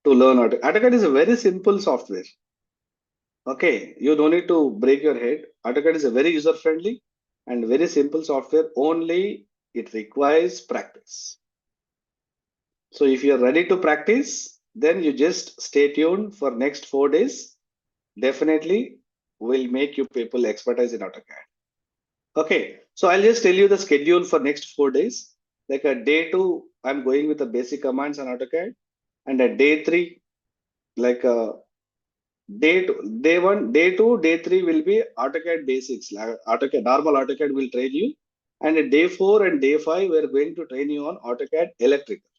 to learn AutoCAD. AutoCAD is a very simple software. Okay, you don't need to break your head. AutoCAD is a very user friendly and very simple software. Only it requires practice. So if you're ready to practice, then you just stay tuned for next 4 days. definitely will make you people expertise in AutoCAD. Okay, so I'll just tell you the schedule for next 4 days. Like a day two, I'm going with the basic commands on AutoCAD, and a day three, like a day one, day two, day three will be AutoCAD basics. Like AutoCAD, normal AutoCAD will train you, and a day four and day five, we're going to train you on AutoCAD electrical.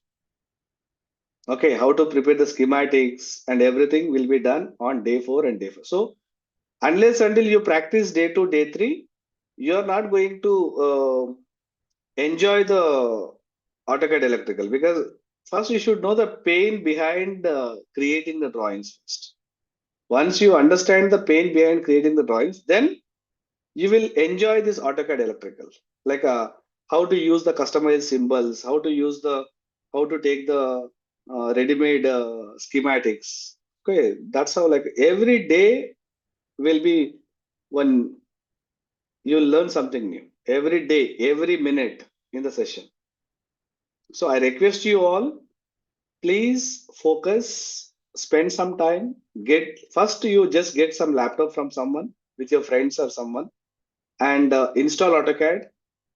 Okay, how to prepare the schematics and everything will be done on day four and day five. So unless until you practice day two, day three, you're not going to enjoy the AutoCAD electrical, because first you should know the pain behind creating the drawings first. Once you understand the pain behind creating the drawings, then you will enjoy this AutoCAD electrical, like how to use the customized symbols, how to take the ready-made schematics. Okay, that's how, like, every day will be one, you'll learn something new every day, every minute in the session. So I request you all, please focus, spend some time, get first, you just get some laptop from someone with your friends or someone, and install AutoCAD.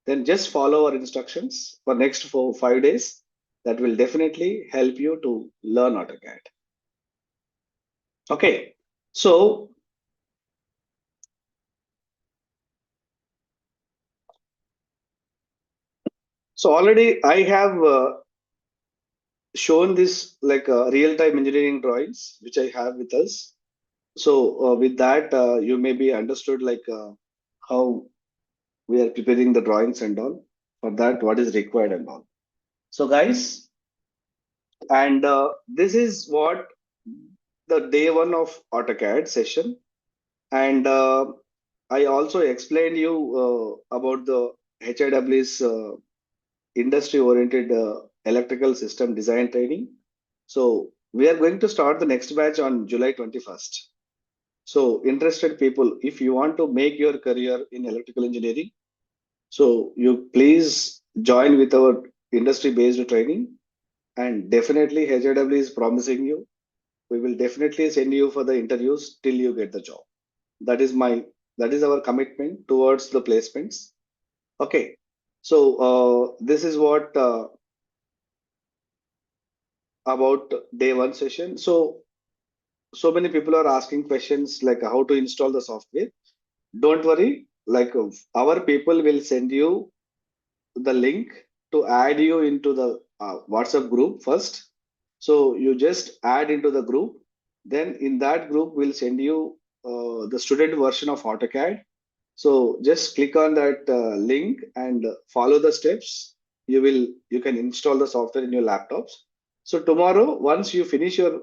Then just follow our instructions for next 5 days. That will definitely help you to learn AutoCAD. Okay, so already I have shown this, like real-time engineering drawings which I have with us. So with that, you may be understood, like how we are preparing the drawings and all. For that, what is required and all. So guys, and this is what the day one of AutoCAD session. And I also explained you about the HIEE's industry-oriented electrical system design training. So we are going to start the next batch on July 21st. So interested people, if you want to make your career in electrical engineering, so you please join with our industry-based training. And definitely HIEE is promising you, we will definitely send you for the interviews till you get the job. That is our commitment towards the placements. Okay, so this is what about day one session. So many people are asking questions like how to install the software. Don't worry, like our people will send you the link to add you into the WhatsApp group first. So you just add into the group. Then in that group, we'll send you the student version of AutoCAD. So just click on that link and follow the steps. You can install the software in your laptops. So tomorrow, once you finish your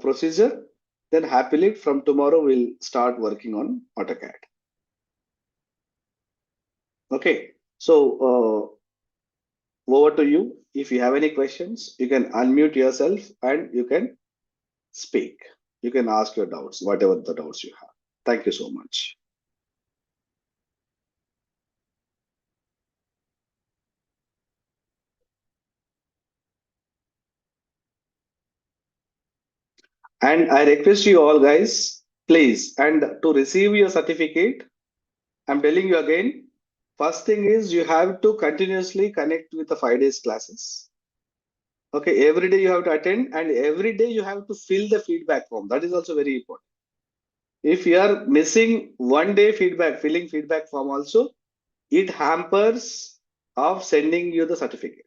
procedure, then happily from tomorrow we'll start working on AutoCAD. Okay, so over to you. If you have any questions, you can unmute yourself and you can speak. You can ask your doubts, whatever the doubts you have. Thank you so much. And I request you all guys, please, and to receive your certificate, I'm telling you again, first thing is you have to continuously connect with the 5 days classes. Okay, every day you have to attend, and every day you have to fill the feedback form. That is also very important. If you are missing one day feedback, filling feedback form also, it hampers of sending you the certificate.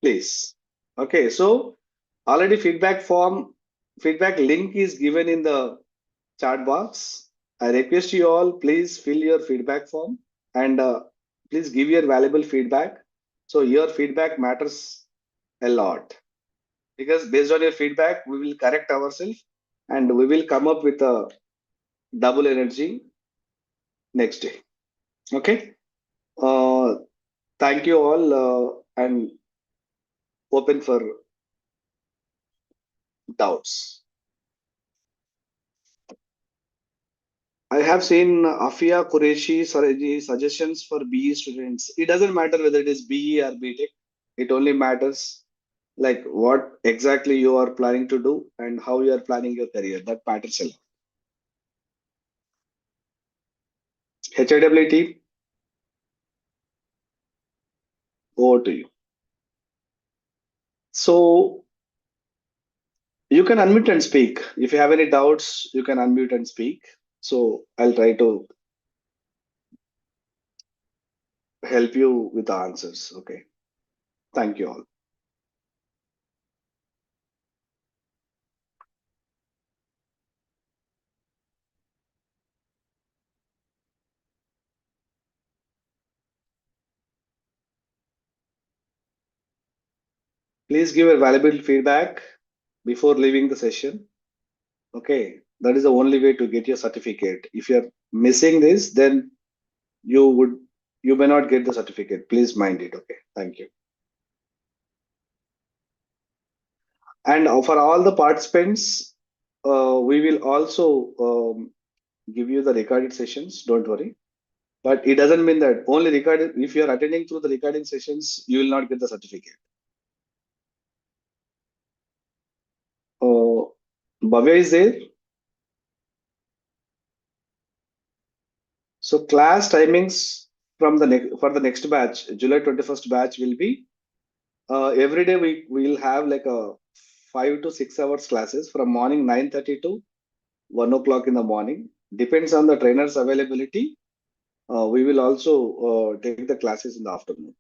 Please. Okay, so already feedback link is given in the chat box. I request you all, please fill your feedback form and please give your valuable feedback. So your feedback matters a lot, because based on your feedback, we will correct ourselves and we will come up with a double energy next day. Okay. Uh, thank you all and open for doubts. I have seen Afia Qureshi Saraji suggestions for BE students. It doesn't matter whether it is BE or BTech. It only matters like what exactly you are planning to do and how you are planning your career. That matters a lot. HIW team, over to you. So you can unmute and speak. If you have any doubts, you can unmute and speak. So I'll try to help you with the answers. Okay. Thank you all. Please give a valuable feedback before leaving the session. Okay. That is the only way to get your certificate. If you're missing this, then you would you may not get the certificate. Please mind it. Okay. Thank you. And for all the participants, we will also give you the recorded sessions. Don't worry. But it doesn't mean that only recorded. If you are attending through the recording sessions, you will not get the certificate. Bhavya is there. So class timings from the next for the next batch, July 21st batch will be every day we will have like a 5 to 6 hours classes from morning 9:30 to 1 o'clock in the morning. Depends on the trainer's availability. We will also take the classes in the afternoon.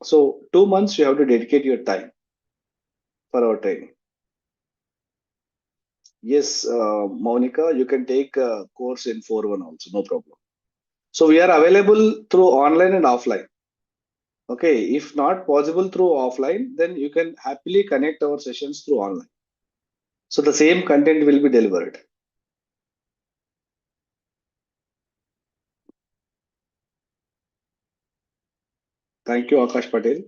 So 2 months you have to dedicate your time for our training. Yes, Monica, you can take a course in 4-1 also, no problem. So we are available through online and offline. Okay, if not possible through offline, then you can happily connect our sessions through online. So the same content will be delivered. Thank you, Akash Patel.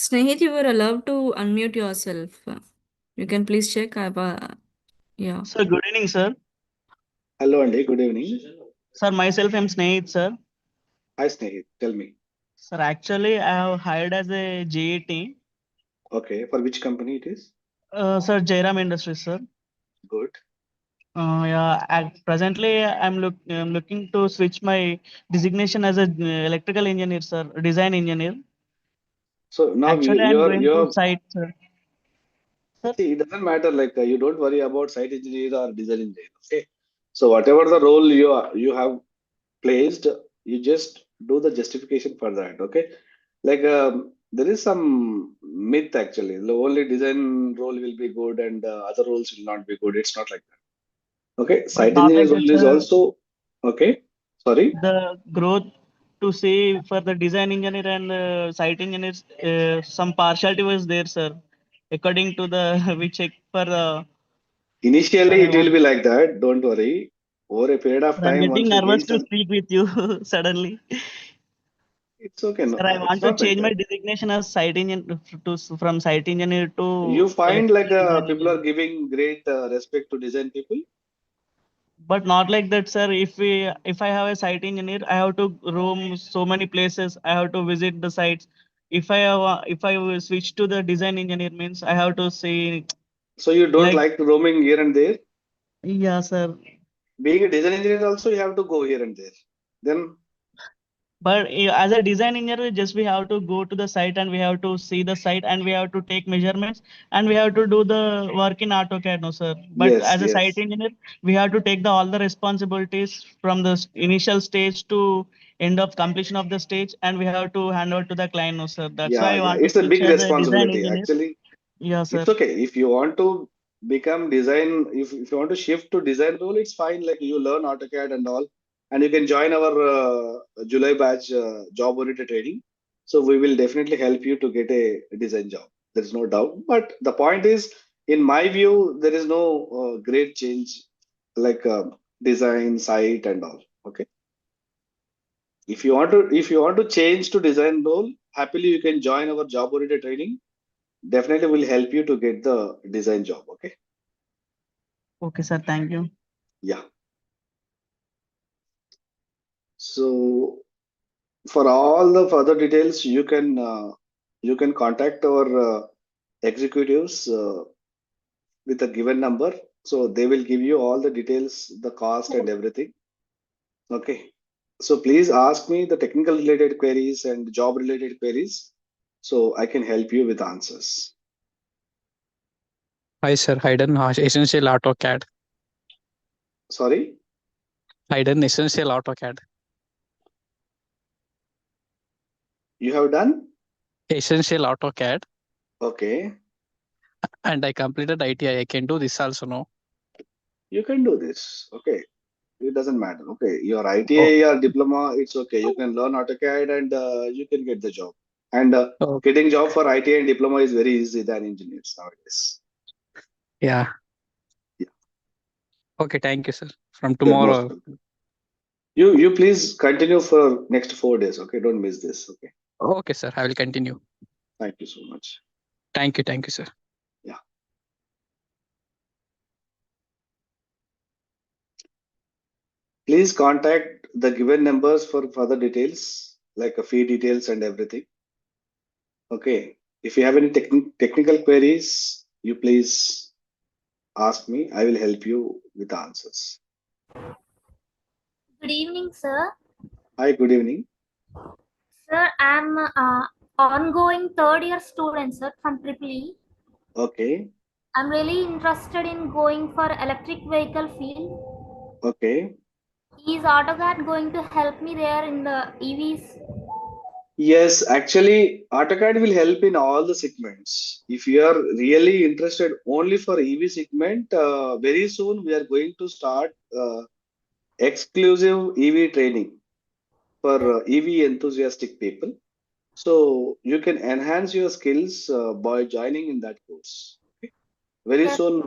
Snehit, you were allowed to unmute yourself. You can please check. Yeah. Sir, good evening, sir. Hello, Andy. Good evening. Sir, myself, I'm Snehit, sir. Hi, Snehit. Tell me. Sir, actually, I have hired as a GET. Okay, for which company it is? Sir, Jairam Industries, sir. Good. Yeah, presently, I'm looking to switch my designation as a electrical engineer, sir, design engineer. So now Actually, I'm going to site, sir. Sir? See, it doesn't matter. Like you don't worry about site engineer or design engineer. Okay. So whatever the role you have placed, you just do the justification for that. Okay. Like there is some myth actually. The only design role will be good and other roles will not be good. It's not like that. Okay. But Site not engineer like that, role is sir. also okay. Sorry. The growth to say for the design engineer and site engineers, some partiality was there, sir. According to the we check for the. Initially, Sir, it will be like that. Don't worry. Over a period of I'm time, getting once you gain nervous to some, speak with you suddenly. it's okay. No, Sir, I it's want to not like change my that. designation as site engineer from site engineer You to find like electrical design people engineer. are giving great respect to design people. But not like that, sir. If I have a site engineer, I have to roam so many places. I have to visit the sites. If I will switch to the design engineer means I have to see So you don't like like to roaming here and there. yeah, sir. Being a design engineer, also you have to go here and there. Then But as a design engineer, just we have to go to the site and we have to see the site and we have to take measurements and we have to do the work in AutoCAD, no, sir. But yes, as a site yes. engineer, we have to take all the responsibilities from the initial stage to end of completion of the stage and we have to hand over to the client, no, sir. That's why Yeah, I yeah. want to It's a switch big as a design responsibility. engineer. Actually, Yeah, sir. it's okay. If you want to become design, if you want to shift to design role, it's fine. Like you learn AutoCAD and all. and you can join our July batch job oriented training. So we will definitely help you to get a design job. There is no doubt. But the point is, in my view, there is no great change like design, site, and all. Okay. If you want to change to design role, happily you can join our job oriented training. Definitely will help you to get the design job. Okay. Okay, sir. Thank you. Yeah. So for all the further details, you can contact our executives with a given number. So they will give you all the details, the cost and everything. Okay. So please ask me the technical related queries and job related queries so I can help you with answers. Hi, sir. Hidden Essential AutoCAD. Sorry. Hidden Essential AutoCAD. You have done? Essential AutoCAD. Okay. And I completed ITI. I can do this also, no? You can do this. Okay. It doesn't matter. Okay. Your Oh, ITA or diploma, it's okay. You can learn AutoCAD and you can get the job. And oh, getting job for ITA and diploma is very easy than engineers nowadays. yeah. Yeah. Okay, thank you, sir. From You're most tomorrow. welcome. You please continue for next 4 days. Okay. Don't miss this. Okay. Okay, sir. I will continue. Thank you so much. Thank you, sir. Yeah. Please contact the given numbers for further details, like a fee details and everything. Okay. If you have any technical queries, you please ask me. I will help you with the answers. Good evening, sir. Hi, good evening. Sir, I'm ongoing third year student, sir, from EEE. Okay. I'm really interested in going for electric vehicle field. Okay. Is AutoCAD going to help me there in the EVs? Yes, actually, AutoCAD will help in all the segments. If you are really interested only for EV segment, very soon we are going to start exclusive EV training for EV enthusiastic people. So you can enhance your skills by joining in that course. Okay. Very Yes. soon,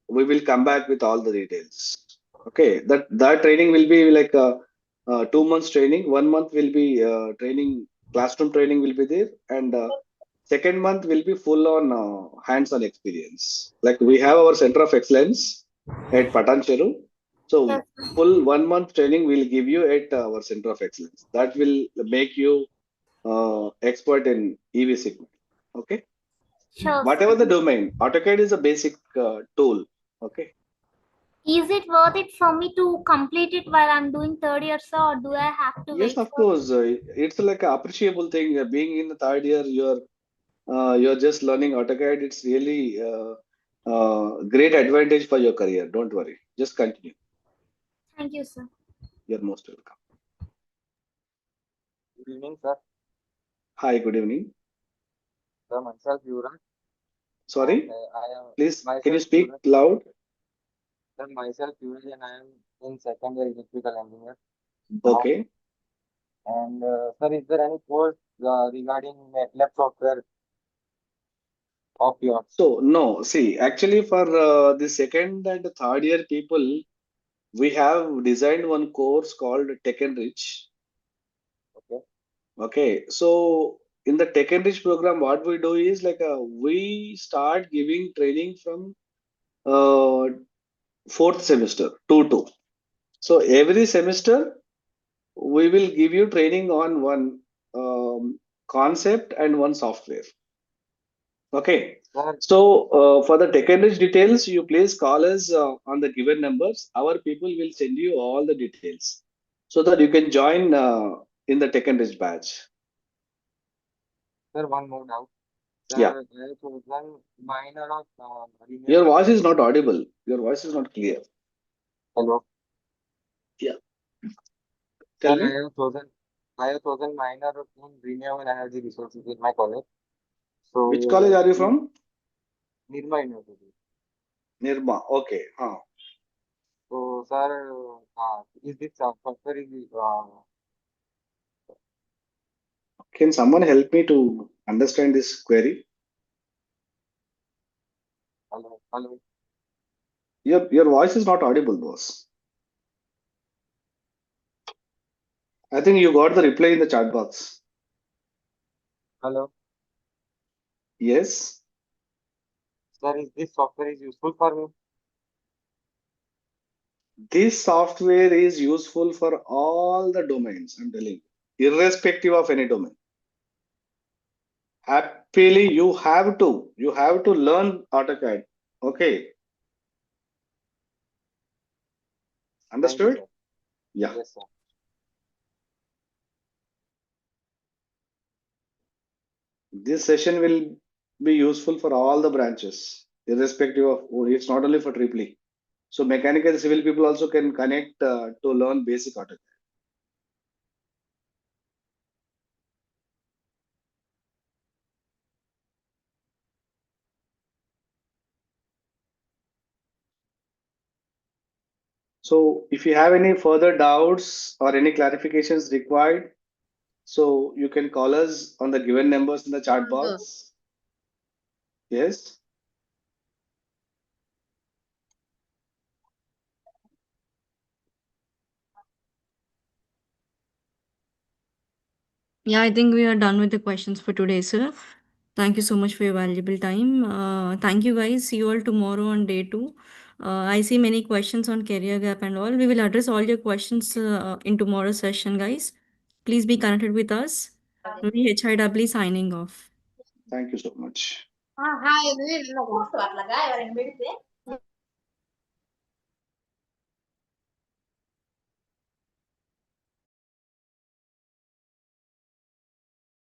we will come back with all the details. Okay, that training will be like a 2 months training. 1 month will be training, classroom training will be there, and second month will be full on hands-on experience. Like we have our center of excellence at Patancheru. So Yes. full 1 month training will give you at our center of excellence. That will make you expert in EV segment. Okay. Sure, Whatever sir. the domain, AutoCAD is a basic tool. Okay. Is it worth it for me to complete it while I'm doing third year, sir, or do I have to Yes, wait of for? course. It's like an appreciable thing. Being in the third year, you're just learning AutoCAD. It's really great advantage for your career. Don't worry. Just continue. Thank you, sir. You're most welcome. Good evening, sir. Hi, good evening. Sir, myself Yuvraj, and Sorry, I am please, can you myself speak Yuvraj. loud? Sir, myself Yuvraj, and I am in second year electrical engineer now. Okay. And sir, is there any course regarding MATLAB software of yours? So, no, see, actually, for the second and third year people, we have designed one course called Tech Enrich. Okay. Okay, so in the Tech Enrich program, what we do is like we start giving training from uh, fourth semester, 2 2. So every semester we will give you training on one concept and one software. Okay. Sir, So for the Tech Enrich details, you please call us on the given numbers. Our people will send you all the details so that you can join in the Tech Enrich batch. sir, one more doubt. Yeah. Sir, I have chosen minor of Your renewable voice is not energy. audible. Your voice is not clear. Hello. Yeah. Sir, Tell me. I have chosen minor in renewable energy resources in my college. Which college So are you is from? Nirma University. Nirma. Okay. Huh. So, sir, is this software is Can someone help me to understand this query? hello? Your voice is not audible, boss. I think you got the reply in the chat box. Hello, Yes. sir, is this software is useful for me? This software is useful for all the domains, I'm telling you, irrespective of any domain. Happily, you have to learn AutoCAD. Okay, Thank you, understood? sir. Yeah. Yes, sir. This session will be useful for all the branches, irrespective of, it's not only for triple E. So mechanical civil people also can connect to learn basic AutoCAD. So if you have any further doubts or any clarifications required, so you can call us on the given numbers in the chat box. Yes. Yeah, I think we are done with the questions for today, sir. Thank you so much for your valuable time. Thank you, guys. See you all tomorrow on day 2. I see many questions on career gap and all. We will address all your questions in tomorrow's session, guys. Please be connected with us. We HIW signing off. Thank you so much. Hi,